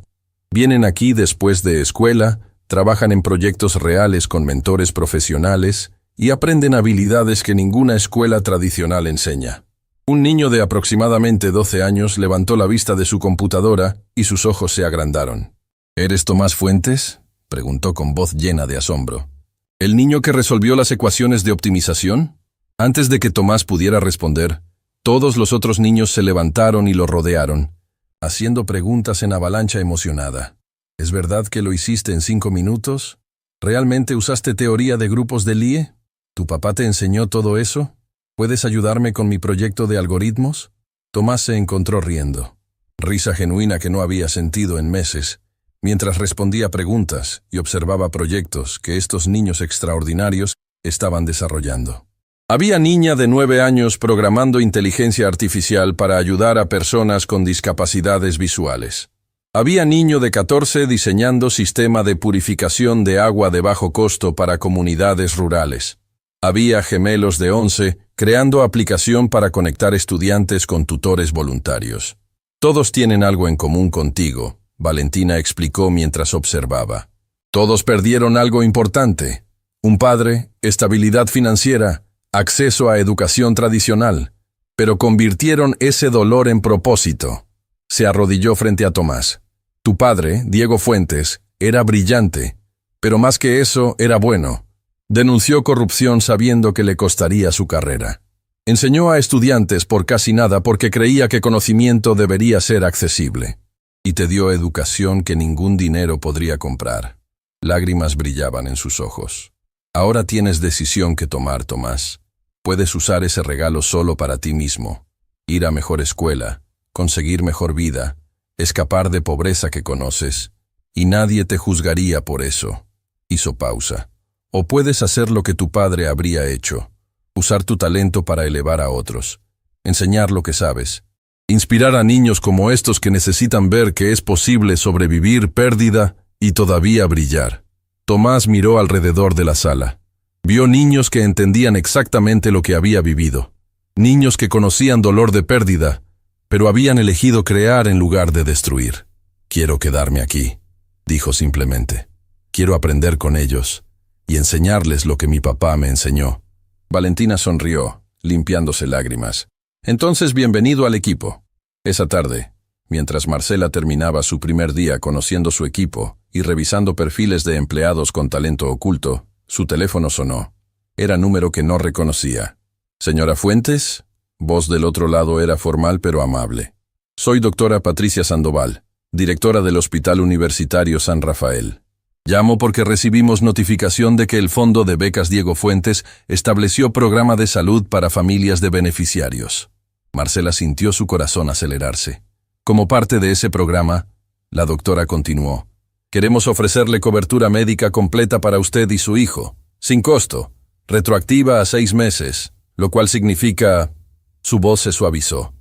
Vienen aquí después de escuela, trabajan en proyectos reales con mentores profesionales y aprenden habilidades que ninguna escuela tradicional enseña. Un niño de aproximadamente 12 años levantó la vista de su computadora y sus ojos se agrandaron. ¿Eres Tomás Fuentes?, preguntó con voz llena de asombro. ¿El niño que resolvió las ecuaciones de optimización? Antes de que Tomás pudiera responder, todos los otros niños se levantaron y lo rodearon, haciendo preguntas en avalancha emocionada. ¿Es verdad que lo hiciste en 5 minutos? ¿Realmente usaste teoría de grupos de Lie? ¿Tu papá te enseñó todo eso? ¿Puedes ayudarme con mi proyecto de algoritmos? Tomás se encontró riendo. Risa genuina que no había sentido en meses, mientras respondía preguntas y observaba proyectos que estos niños extraordinarios estaban desarrollando. Había niña de 9 años programando inteligencia artificial para ayudar a personas con discapacidades visuales. Había niño de 14 diseñando sistema de purificación de agua de bajo costo para comunidades rurales. Había gemelos de 11 creando aplicación para conectar estudiantes con tutores voluntarios. Todos tienen algo en común contigo, Valentina explicó mientras observaba. Todos perdieron algo importante. Un padre, estabilidad financiera, acceso a educación tradicional, pero convirtieron ese dolor en propósito. Se arrodilló frente a Tomás. Tu padre, Diego Fuentes, era brillante, pero más que eso, era bueno. Denunció corrupción sabiendo que le costaría su carrera. Enseñó a estudiantes por casi nada porque creía que conocimiento debería ser accesible. Y te dio educación que ningún dinero podría comprar. Lágrimas brillaban en sus ojos. Ahora tienes decisión que tomar, Tomás. Puedes usar ese regalo solo para ti mismo. Ir a mejor escuela, conseguir mejor vida, escapar de pobreza que conoces, y nadie te juzgaría por eso. Hizo pausa. O puedes hacer lo que tu padre habría hecho, usar tu talento para elevar a otros, enseñar lo que sabes, inspirar a niños como estos que necesitan ver que es posible sobrevivir pérdida y todavía brillar. Tomás miró alrededor de la sala. Vio niños que entendían exactamente lo que había vivido, niños que conocían dolor de pérdida, pero habían elegido crear en lugar de destruir. Quiero quedarme aquí, dijo simplemente. Quiero aprender con ellos y enseñarles lo que mi papá me enseñó. Valentina sonrió, limpiándose lágrimas. Entonces, bienvenido al equipo. Esa tarde, mientras Marcela terminaba su primer día conociendo su equipo y revisando perfiles de empleados con talento oculto, su teléfono sonó. Era número que no reconocía. Señora Fuentes, voz del otro lado era formal pero amable. Soy doctora Patricia Sandoval, directora del Hospital Universitario San Rafael. Llamo porque recibimos notificación de que el Fondo de Becas Diego Fuentes estableció programa de salud para familias de beneficiarios. Marcela sintió su corazón acelerarse. Como parte de ese programa, la doctora continuó. Queremos ofrecerle cobertura médica completa para usted y su hijo, sin costo, retroactiva a 6 meses, lo cual significa... Su voz se suavizó.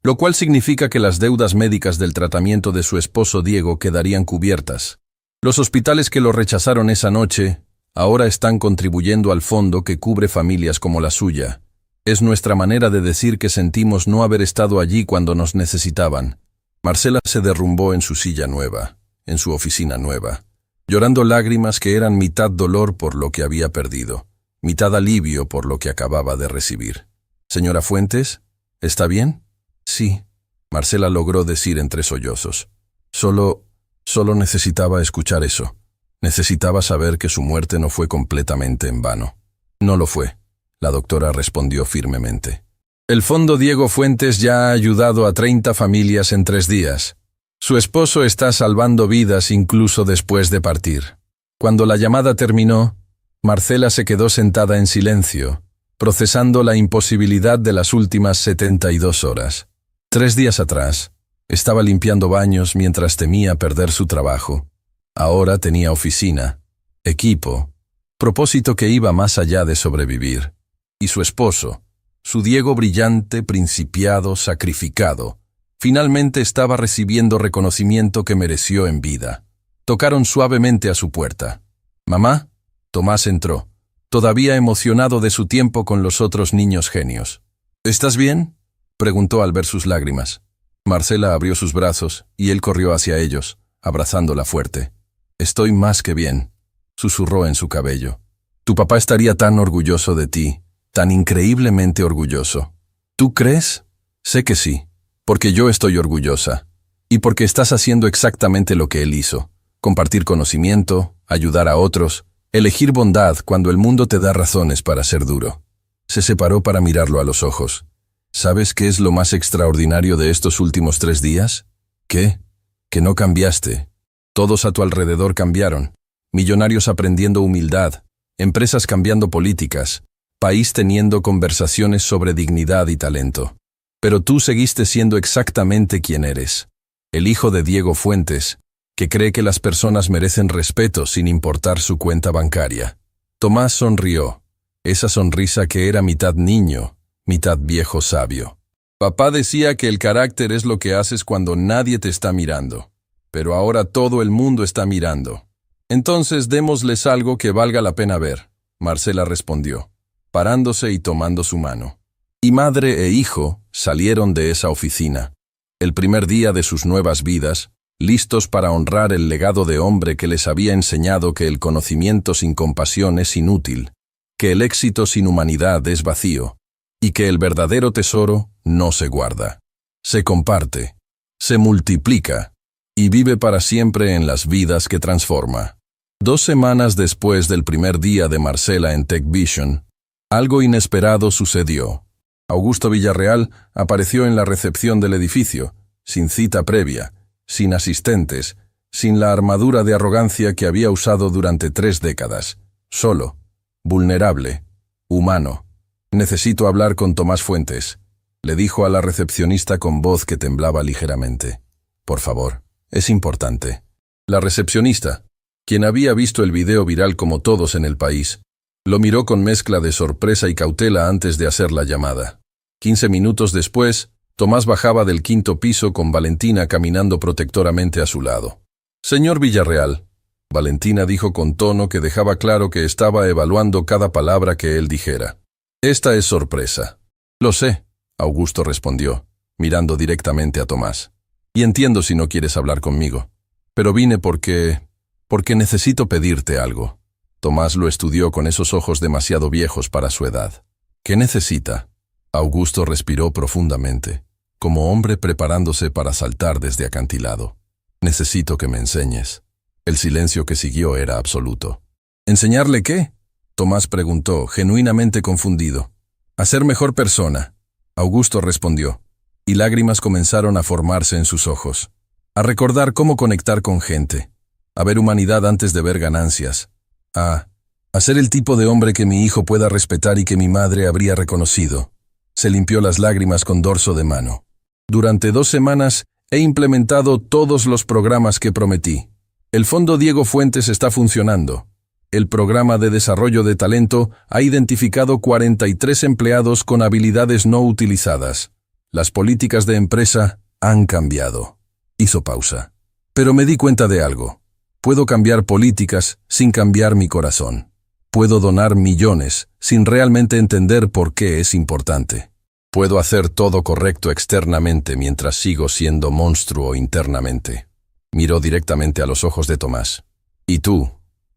Lo cual significa que las deudas médicas del tratamiento de su esposo Diego quedarían cubiertas. Los hospitales que lo rechazaron esa noche ahora están contribuyendo al fondo que cubre familias como la suya. Es nuestra manera de decir que sentimos no haber estado allí cuando nos necesitaban. Marcela se derrumbó en su silla nueva, en su oficina nueva, llorando lágrimas que eran mitad dolor por lo que había perdido, mitad alivio por lo que acababa de recibir. Señora Fuentes, ¿está bien? Sí, Marcela logró decir entre sollozos. Solo necesitaba escuchar eso. Necesitaba saber que su muerte no fue completamente en vano. No lo fue, la doctora respondió firmemente. El Fondo Diego Fuentes ya ha ayudado a 30 familias en 3 días. Su esposo está salvando vidas incluso después de partir. Cuando la llamada terminó, Marcela se quedó sentada en silencio, procesando la imposibilidad de las últimas 72 horas. 3 días atrás, estaba limpiando baños mientras temía perder su trabajo. Ahora tenía oficina, equipo, propósito que iba más allá de sobrevivir. Y su esposo, su Diego brillante, principiado, sacrificado, finalmente estaba recibiendo reconocimiento que mereció en vida. Tocaron suavemente a su puerta. «Mamá». Tomás entró, todavía emocionado de su tiempo con los otros niños genios. «¿Estás bien?», preguntó al ver sus lágrimas. Marcela abrió sus brazos y él corrió hacia ellos, abrazándola fuerte. «Estoy más que bien», susurró en su cabello. «Tu papá estaría tan orgulloso de ti, tan increíblemente orgulloso». «¿Tú crees?». «Sé que sí, porque yo estoy orgullosa. Y porque estás haciendo exactamente lo que él hizo. Compartir conocimiento, ayudar a otros, elegir bondad cuando el mundo te da razones para ser duro». Se separó para mirarlo a los ojos. ¿Sabes qué es lo más extraordinario de estos últimos 3 días? ¿Qué? Que no cambiaste. Todos a tu alrededor cambiaron. Millonarios aprendiendo humildad, empresas cambiando políticas, país teniendo conversaciones sobre dignidad y talento. Pero tú seguiste siendo exactamente quien eres. El hijo de Diego Fuentes, que cree que las personas merecen respeto sin importar su cuenta bancaria. Tomás sonrió. esa sonrisa que era mitad niño, mitad viejo sabio. Papá decía que el carácter es lo que haces cuando nadie te está mirando, pero ahora todo el mundo está mirando. Entonces démosles algo que valga la pena ver, Marcela respondió, parándose y tomando su mano. Y madre e hijo salieron de esa oficina, el primer día de sus nuevas vidas, listos para honrar el legado de hombre que les había enseñado que el conocimiento sin compasión es inútil, que el éxito sin humanidad es vacío, y que el verdadero tesoro no se guarda, se comparte, se multiplica, y vive para siempre en las vidas que transforma. 2 semanas después del primer día de Marcela en TechVision, algo inesperado sucedió. Augusto Villarreal apareció en la recepción del edificio, sin cita previa, sin asistentes, sin la armadura de arrogancia que había usado durante 3 décadas, solo, vulnerable, humano. «Necesito hablar con Tomás Fuentes», le dijo a la recepcionista con voz que temblaba ligeramente. «Por favor, es importante». La recepcionista, quien había visto el video viral como todos en el país, lo miró con mezcla de sorpresa y cautela antes de hacer la llamada. 15 minutos después, Tomás bajaba del 5º piso con Valentina caminando protectoramente a su lado. «Señor Villarreal», Valentina dijo con tono que dejaba claro que estaba evaluando cada palabra que él dijera. «Esta es sorpresa». «Lo sé», Augusto respondió, mirando directamente a Tomás. «Y entiendo si no quieres hablar conmigo. Pero vine porque necesito pedirte algo». Tomás lo estudió con esos ojos demasiado viejos para su edad. «¿Qué necesita?» Augusto respiró profundamente, como hombre preparándose para saltar desde acantilado. «Necesito que me enseñes». El silencio que siguió era absoluto. «¿Enseñarle qué?», Tomás preguntó, genuinamente confundido. «A ser mejor persona», Augusto respondió, y lágrimas comenzaron a formarse en sus ojos. «A recordar cómo conectar con gente, a ver humanidad antes de ver ganancias, a ser el tipo de hombre que mi hijo pueda respetar y que mi madre habría reconocido». Se limpió las lágrimas con dorso de mano. «Durante 2 semanas he implementado todos los programas que prometí. El Fondo Diego Fuentes está funcionando. El programa de desarrollo de talento ha identificado 43 empleados con habilidades no utilizadas. Las políticas de empresa han cambiado». Hizo pausa. «Pero me di cuenta de algo. Puedo cambiar políticas sin cambiar mi corazón. Puedo donar millones sin realmente entender por qué es importante. Puedo hacer todo correcto externamente mientras sigo siendo monstruo internamente». Miró directamente a los ojos de Tomás. «Y tú,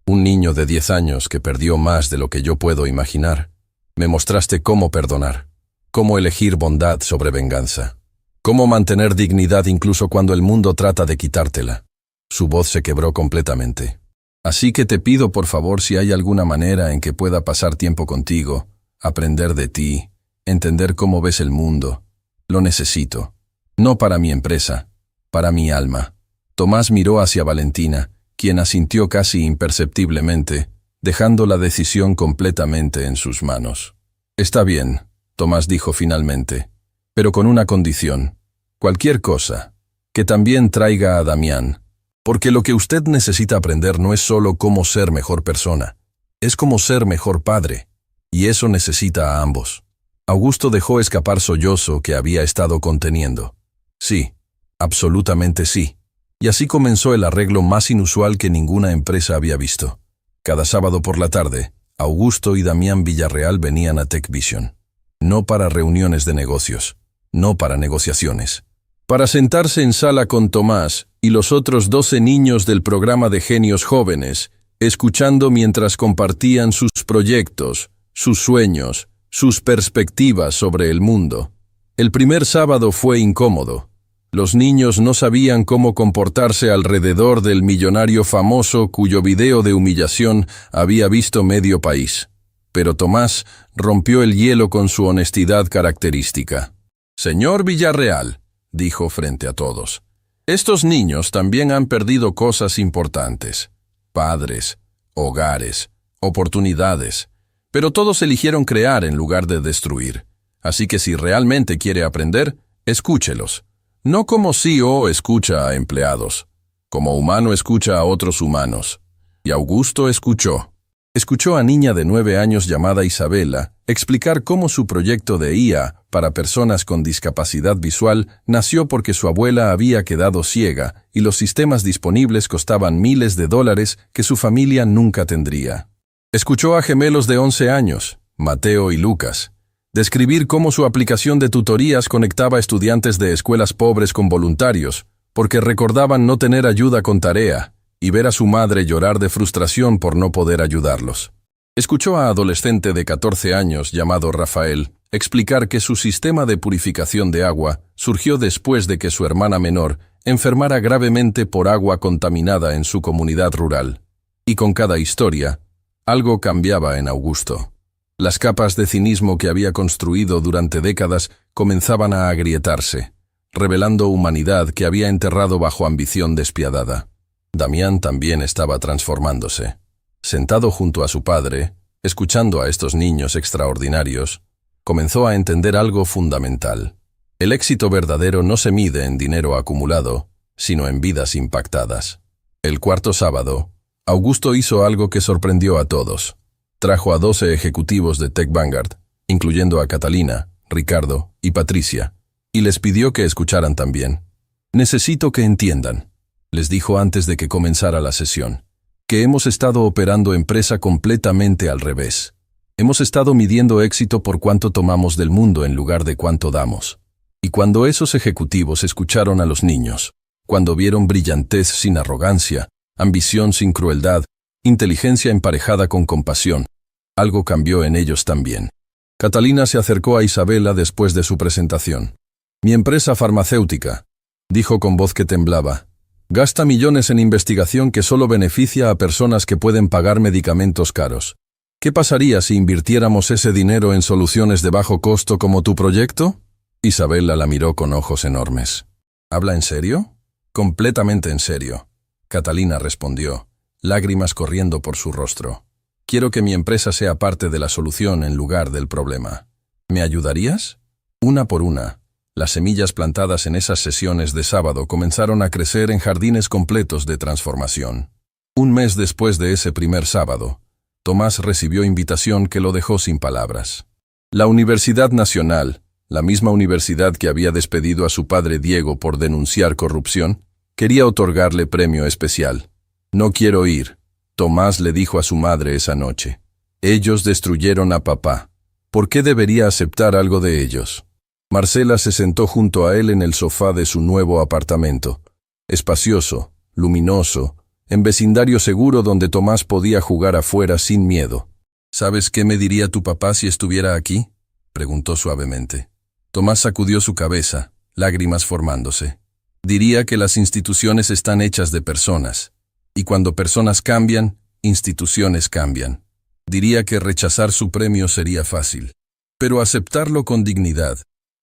un niño de 10 años que perdió más de lo que yo puedo imaginar, me mostraste cómo perdonar, cómo elegir bondad sobre venganza, cómo mantener dignidad incluso cuando el mundo trata de quitártela». Su voz se quebró completamente. «Así que te pido por favor si hay alguna manera en que pueda pasar tiempo contigo, aprender de ti, entender cómo ves el mundo. Lo necesito. No para mi empresa, para mi alma». Tomás miró hacia Valentina, quien asintió casi imperceptiblemente, dejando la decisión completamente en sus manos. «Está bien», Tomás dijo finalmente, «pero con una condición. Cualquier cosa. Que también traiga a Damián. Porque lo que usted necesita aprender no es solo cómo ser mejor persona, es cómo ser mejor padre. Y eso necesita a ambos». Augusto dejó escapar sollozo que había estado conteniendo. «Sí, absolutamente sí». Y así comenzó el arreglo más inusual que ninguna empresa había visto. Cada sábado por la tarde, Augusto y Damián Villarreal venían a TechVision. No para reuniones de negocios, no para negociaciones. Para sentarse en sala con Tomás y los otros 12 niños del programa de genios jóvenes, escuchando mientras compartían sus proyectos, sus sueños, sus perspectivas sobre el mundo. El primer sábado fue incómodo. Los niños no sabían cómo comportarse alrededor del millonario famoso cuyo video de humillación había visto medio país. Pero Tomás rompió el hielo con su honestidad característica. «Señor Villarreal», dijo frente a todos, «estos niños también han perdido cosas importantes. Padres, hogares, oportunidades. Pero todos eligieron crear en lugar de destruir. Así que si realmente quiere aprender, escúchelos. No como CEO escucha a empleados, como humano escucha a otros humanos». Y Augusto escuchó. Escuchó a niña de 9 años llamada Isabela explicar cómo su proyecto de IA para personas con discapacidad visual nació porque su abuela había quedado ciega y los sistemas disponibles costaban miles de dólares que su familia nunca tendría. Escuchó a gemelos de 11 años, Mateo y Lucas, describir cómo su aplicación de tutorías conectaba estudiantes de escuelas pobres con voluntarios, porque recordaban no tener ayuda con tarea, y ver a su madre llorar de frustración por no poder ayudarlos. Escuchó a adolescente de 14 años llamado Rafael explicar que su sistema de purificación de agua surgió después de que su hermana menor enfermara gravemente por agua contaminada en su comunidad rural. Y con cada historia, algo cambiaba en Augusto. Las capas de cinismo que había construido durante décadas comenzaban a agrietarse, revelando humanidad que había enterrado bajo ambición despiadada. Damián también estaba transformándose. Sentado junto a su padre, escuchando a estos niños extraordinarios, comenzó a entender algo fundamental. El éxito verdadero no se mide en dinero acumulado, sino en vidas impactadas. El cuarto sábado, Augusto hizo algo que sorprendió a todos. Trajo a 12 ejecutivos de Tech Vanguard, incluyendo a Catalina, Ricardo y Patricia, y les pidió que escucharan también. «Necesito que entiendan», les dijo antes de que comenzara la sesión, «que hemos estado operando empresa completamente al revés. Hemos estado midiendo éxito por cuánto tomamos del mundo en lugar de cuánto damos. Y cuando esos ejecutivos escucharon a los niños, cuando vieron brillantez sin arrogancia, ambición sin crueldad, inteligencia emparejada con compasión, algo cambió en ellos también». Catalina se acercó a Isabela después de su presentación. «Mi empresa farmacéutica», dijo con voz que temblaba, «gasta millones en investigación que solo beneficia a personas que pueden pagar medicamentos caros. ¿Qué pasaría si invirtiéramos ese dinero en soluciones de bajo costo como tu proyecto?» Isabela la miró con ojos enormes. «¿Habla en serio?» «Completamente en serio», Catalina respondió, lágrimas corriendo por su rostro. «Quiero que mi empresa sea parte de la solución en lugar del problema. ¿Me ayudarías?» Una por una, las semillas plantadas en esas sesiones de sábado comenzaron a crecer en jardines completos de transformación. Un mes después de ese primer sábado, Tomás recibió invitación que lo dejó sin palabras. La Universidad Nacional, la misma universidad que había despedido a su padre Diego por denunciar corrupción, quería otorgarle premio especial. «No quiero ir», Tomás le dijo a su madre esa noche. «Ellos destruyeron a papá. ¿Por qué debería aceptar algo de ellos?» Marcela se sentó junto a él en el sofá de su nuevo apartamento, espacioso, luminoso, en vecindario seguro donde Tomás podía jugar afuera sin miedo. «¿Sabes qué me diría tu papá si estuviera aquí?», preguntó suavemente. Tomás sacudió su cabeza, lágrimas formándose. «Diría que las instituciones están hechas de personas, y cuando personas cambian, instituciones cambian. Diría que rechazar su premio sería fácil, pero aceptarlo con dignidad,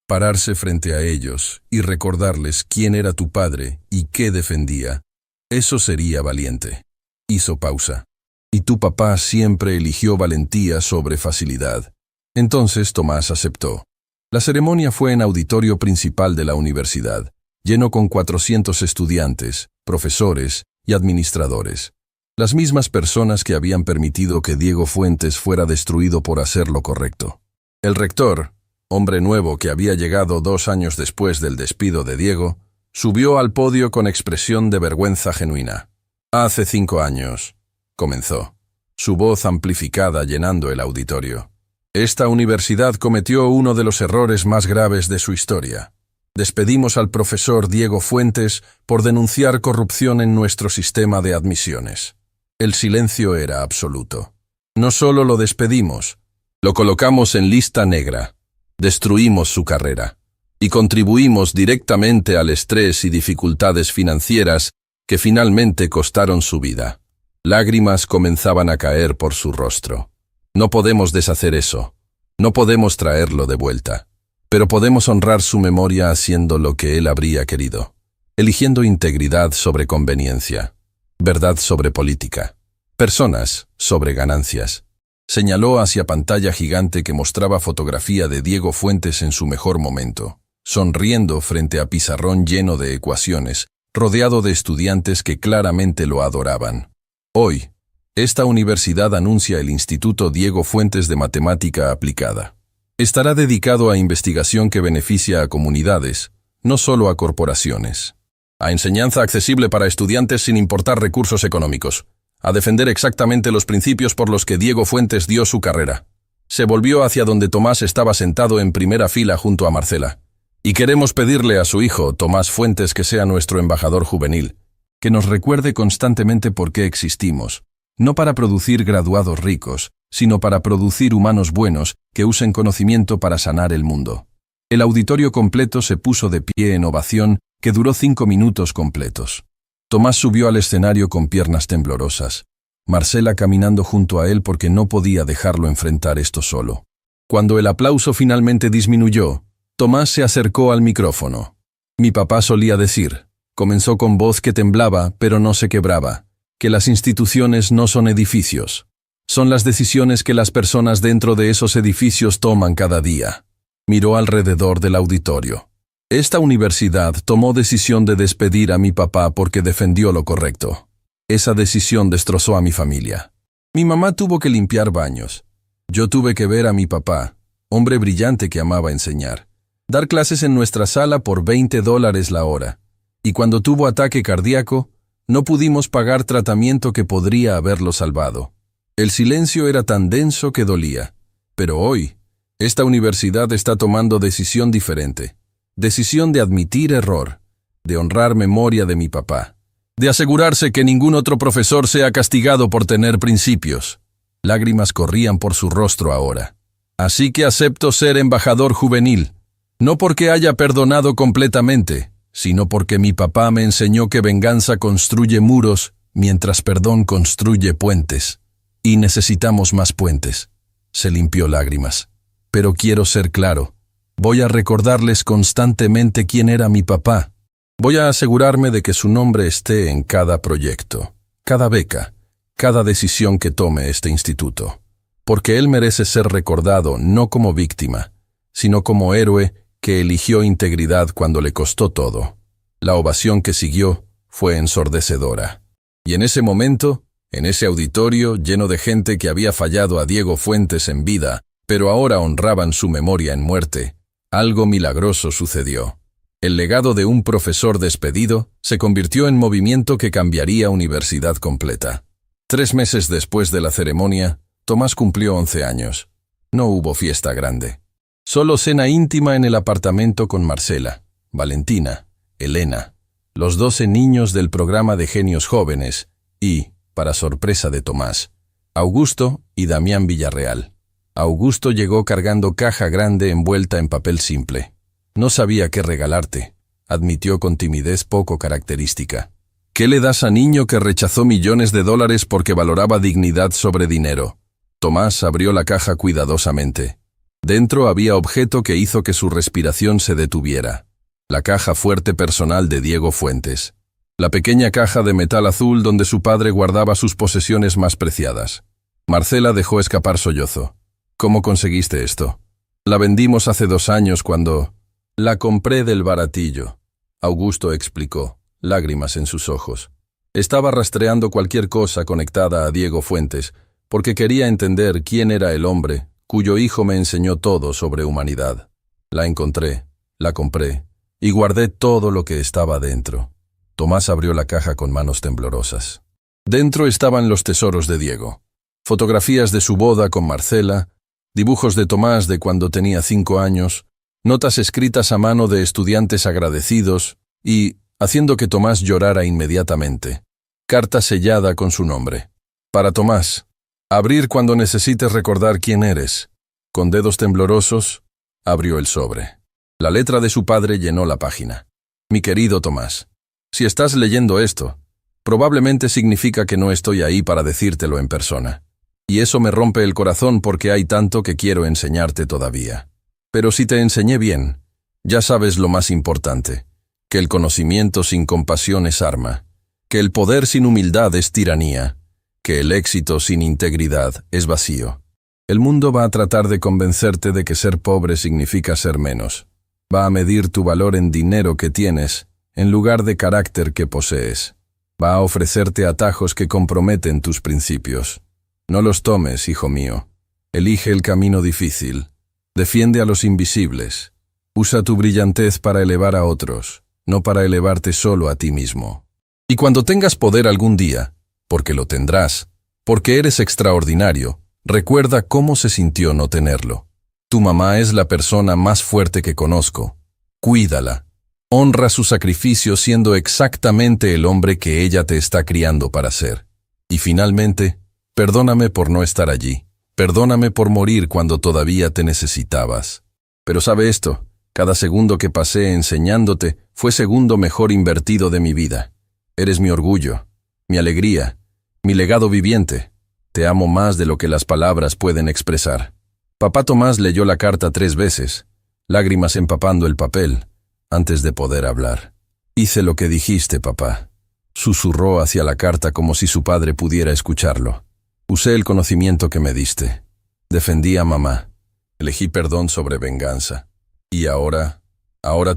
pararse frente a ellos y recordarles quién era tu padre y qué defendía, eso sería valiente». Hizo pausa. «Y tu papá siempre eligió valentía sobre facilidad». Entonces Tomás aceptó. La ceremonia fue en auditorio principal de la universidad, lleno con 400 estudiantes, profesores y administradores. Las mismas personas que habían permitido que Diego Fuentes fuera destruido por hacer lo correcto. El rector, hombre nuevo que había llegado 2 años después del despido de Diego, subió al podio con expresión de vergüenza genuina. «Hace 5 años», comenzó, su voz amplificada llenando el auditorio. «Esta universidad cometió uno de los errores más graves de su historia. Despedimos al profesor Diego Fuentes por denunciar corrupción en nuestro sistema de admisiones. El silencio era absoluto. No solo lo despedimos, lo colocamos en lista negra. Destruimos su carrera y contribuimos directamente al estrés y dificultades financieras que finalmente costaron su vida». Lágrimas comenzaban a caer por su rostro. «No podemos deshacer eso. No podemos traerlo de vuelta. Pero podemos honrar su memoria haciendo lo que él habría querido, eligiendo integridad sobre conveniencia, verdad sobre política, personas sobre ganancias». Señaló hacia pantalla gigante que mostraba fotografía de Diego Fuentes en su mejor momento, sonriendo frente a pizarrón lleno de ecuaciones, rodeado de estudiantes que claramente lo adoraban. «Hoy, Esta universidad anuncia el Instituto Diego Fuentes de Matemática Aplicada. Estará dedicado a investigación que beneficia a comunidades, no solo a corporaciones. A enseñanza accesible para estudiantes sin importar recursos económicos. A defender exactamente los principios por los que Diego Fuentes dio su carrera. Se volvió hacia donde Tomás estaba sentado en primera fila junto a Marcela. Y queremos pedirle a su hijo, Tomás Fuentes, que sea nuestro embajador juvenil, que nos recuerde constantemente por qué existimos, no para producir graduados ricos, sino para producir humanos buenos que usen conocimiento para sanar el mundo. El auditorio completo se puso de pie en ovación que duró 5 minutos completos. Tomás subió al escenario con piernas temblorosas, Marcela caminando junto a él porque no podía dejarlo enfrentar esto solo. Cuando el aplauso finalmente disminuyó, Tomás se acercó al micrófono. Mi papá solía decir, comenzó con voz que temblaba pero no se quebraba, que las instituciones no son edificios. Son las decisiones que las personas dentro de esos edificios toman cada día. Miró alrededor del auditorio. Esta universidad tomó decisión de despedir a mi papá porque defendió lo correcto. Esa decisión destrozó a mi familia. Mi mamá tuvo que limpiar baños. Yo tuve que ver a mi papá, hombre brillante que amaba enseñar, dar clases en nuestra sala por $20 la hora. Y cuando tuvo ataque cardíaco, no pudimos pagar tratamiento que podría haberlo salvado. El silencio era tan denso que dolía. Pero hoy, esta universidad está tomando decisión diferente. Decisión de admitir error, de honrar memoria de mi papá, de asegurarse que ningún otro profesor sea castigado por tener principios. Lágrimas corrían por su rostro ahora. Así que acepto ser embajador juvenil, no porque haya perdonado completamente, sino porque mi papá me enseñó que venganza construye muros, mientras perdón construye puentes. Y necesitamos más puentes. Se limpió lágrimas. Pero quiero ser claro. Voy a recordarles constantemente quién era mi papá. Voy a asegurarme de que su nombre esté en cada proyecto, cada beca, cada decisión que tome este instituto. Porque él merece ser recordado no como víctima, sino como héroe que eligió integridad cuando le costó todo. La ovación que siguió fue ensordecedora. Y en ese momento, en ese auditorio lleno de gente que había fallado a Diego Fuentes en vida, pero ahora honraban su memoria en muerte, algo milagroso sucedió. El legado de un profesor despedido se convirtió en movimiento que cambiaría universidad completa. 3 meses después de la ceremonia, Tomás cumplió 11 años. No hubo fiesta grande. Solo cena íntima en el apartamento con Marcela, Valentina, Elena, los 12 niños del programa de Genios Jóvenes y, para sorpresa de Tomás, Augusto y Damián Villarreal. Augusto llegó cargando caja grande envuelta en papel simple. No sabía qué regalarte, admitió con timidez poco característica. ¿Qué le das a niño que rechazó millones de dólares porque valoraba dignidad sobre dinero? Tomás abrió la caja cuidadosamente. Dentro había objeto que hizo que su respiración se detuviera. La caja fuerte personal de Diego Fuentes. La pequeña caja de metal azul donde su padre guardaba sus posesiones más preciadas. Marcela dejó escapar sollozo. ¿Cómo conseguiste esto? La vendimos hace 2 años cuando... La compré del baratillo. Augusto explicó, lágrimas en sus ojos. Estaba rastreando cualquier cosa conectada a Diego Fuentes, porque quería entender quién era el hombre cuyo hijo me enseñó todo sobre humanidad. La encontré, la compré, y guardé todo lo que estaba dentro. Tomás abrió la caja con manos temblorosas. Dentro estaban los tesoros de Diego. Fotografías de su boda con Marcela, dibujos de Tomás de cuando tenía 5 años, notas escritas a mano de estudiantes agradecidos y, haciendo que Tomás llorara inmediatamente, carta sellada con su nombre. Para Tomás, abrir cuando necesites recordar quién eres. Con dedos temblorosos, abrió el sobre. La letra de su padre llenó la página. Mi querido Tomás, si estás leyendo esto, probablemente significa que no estoy ahí para decírtelo en persona. Y eso me rompe el corazón porque hay tanto que quiero enseñarte todavía. Pero si te enseñé bien, ya sabes lo más importante, que el conocimiento sin compasión es arma, que el poder sin humildad es tiranía, que el éxito sin integridad es vacío. El mundo va a tratar de convencerte de que ser pobre significa ser menos. Va a medir tu valor en dinero que tienes, en lugar de carácter que posees. Va a ofrecerte atajos que comprometen tus principios. No los tomes, hijo mío. Elige el camino difícil. Defiende a los invisibles. Usa tu brillantez para elevar a otros, no para elevarte solo a ti mismo. Y cuando tengas poder algún día, porque lo tendrás, porque eres extraordinario, recuerda cómo se sintió no tenerlo. Tu mamá es la persona más fuerte que conozco. Cuídala. Honra su sacrificio siendo exactamente el hombre que ella te está criando para ser. Y finalmente, perdóname por no estar allí. Perdóname por morir cuando todavía te necesitabas. Pero sabe esto, cada segundo que pasé enseñándote fue segundo mejor invertido de mi vida. Eres mi orgullo, mi alegría, mi legado viviente. Te amo más de lo que las palabras pueden expresar. Papá Tomás leyó la carta 3 veces, lágrimas empapando el papel, antes de poder hablar. Hice lo que dijiste, papá. Susurró hacia la carta como si su padre pudiera escucharlo. Usé el conocimiento que me diste. Defendí a mamá. Elegí perdón sobre venganza. Y ahora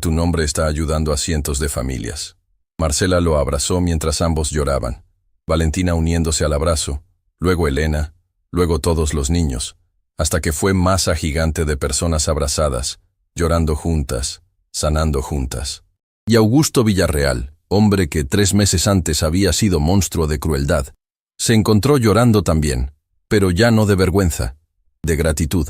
tu nombre está ayudando a cientos de familias. Marcela lo abrazó mientras ambos lloraban. Valentina uniéndose al abrazo, luego Elena, luego todos los niños, hasta que fue masa gigante de personas abrazadas, llorando juntas, sanando juntas. Y Augusto Villarreal, hombre que 3 meses antes había sido monstruo de crueldad, se encontró llorando también, pero ya no de vergüenza, de gratitud,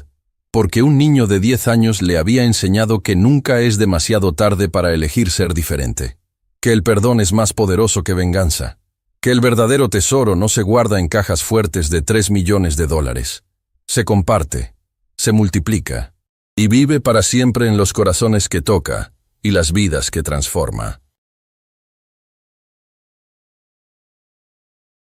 porque un niño de 10 años le había enseñado que nunca es demasiado tarde para elegir ser diferente, que el perdón es más poderoso que venganza, que el verdadero tesoro no se guarda en cajas fuertes de $3 millones, se comparte, se multiplica, y vive para siempre en los corazones que toca y las vidas que transforma.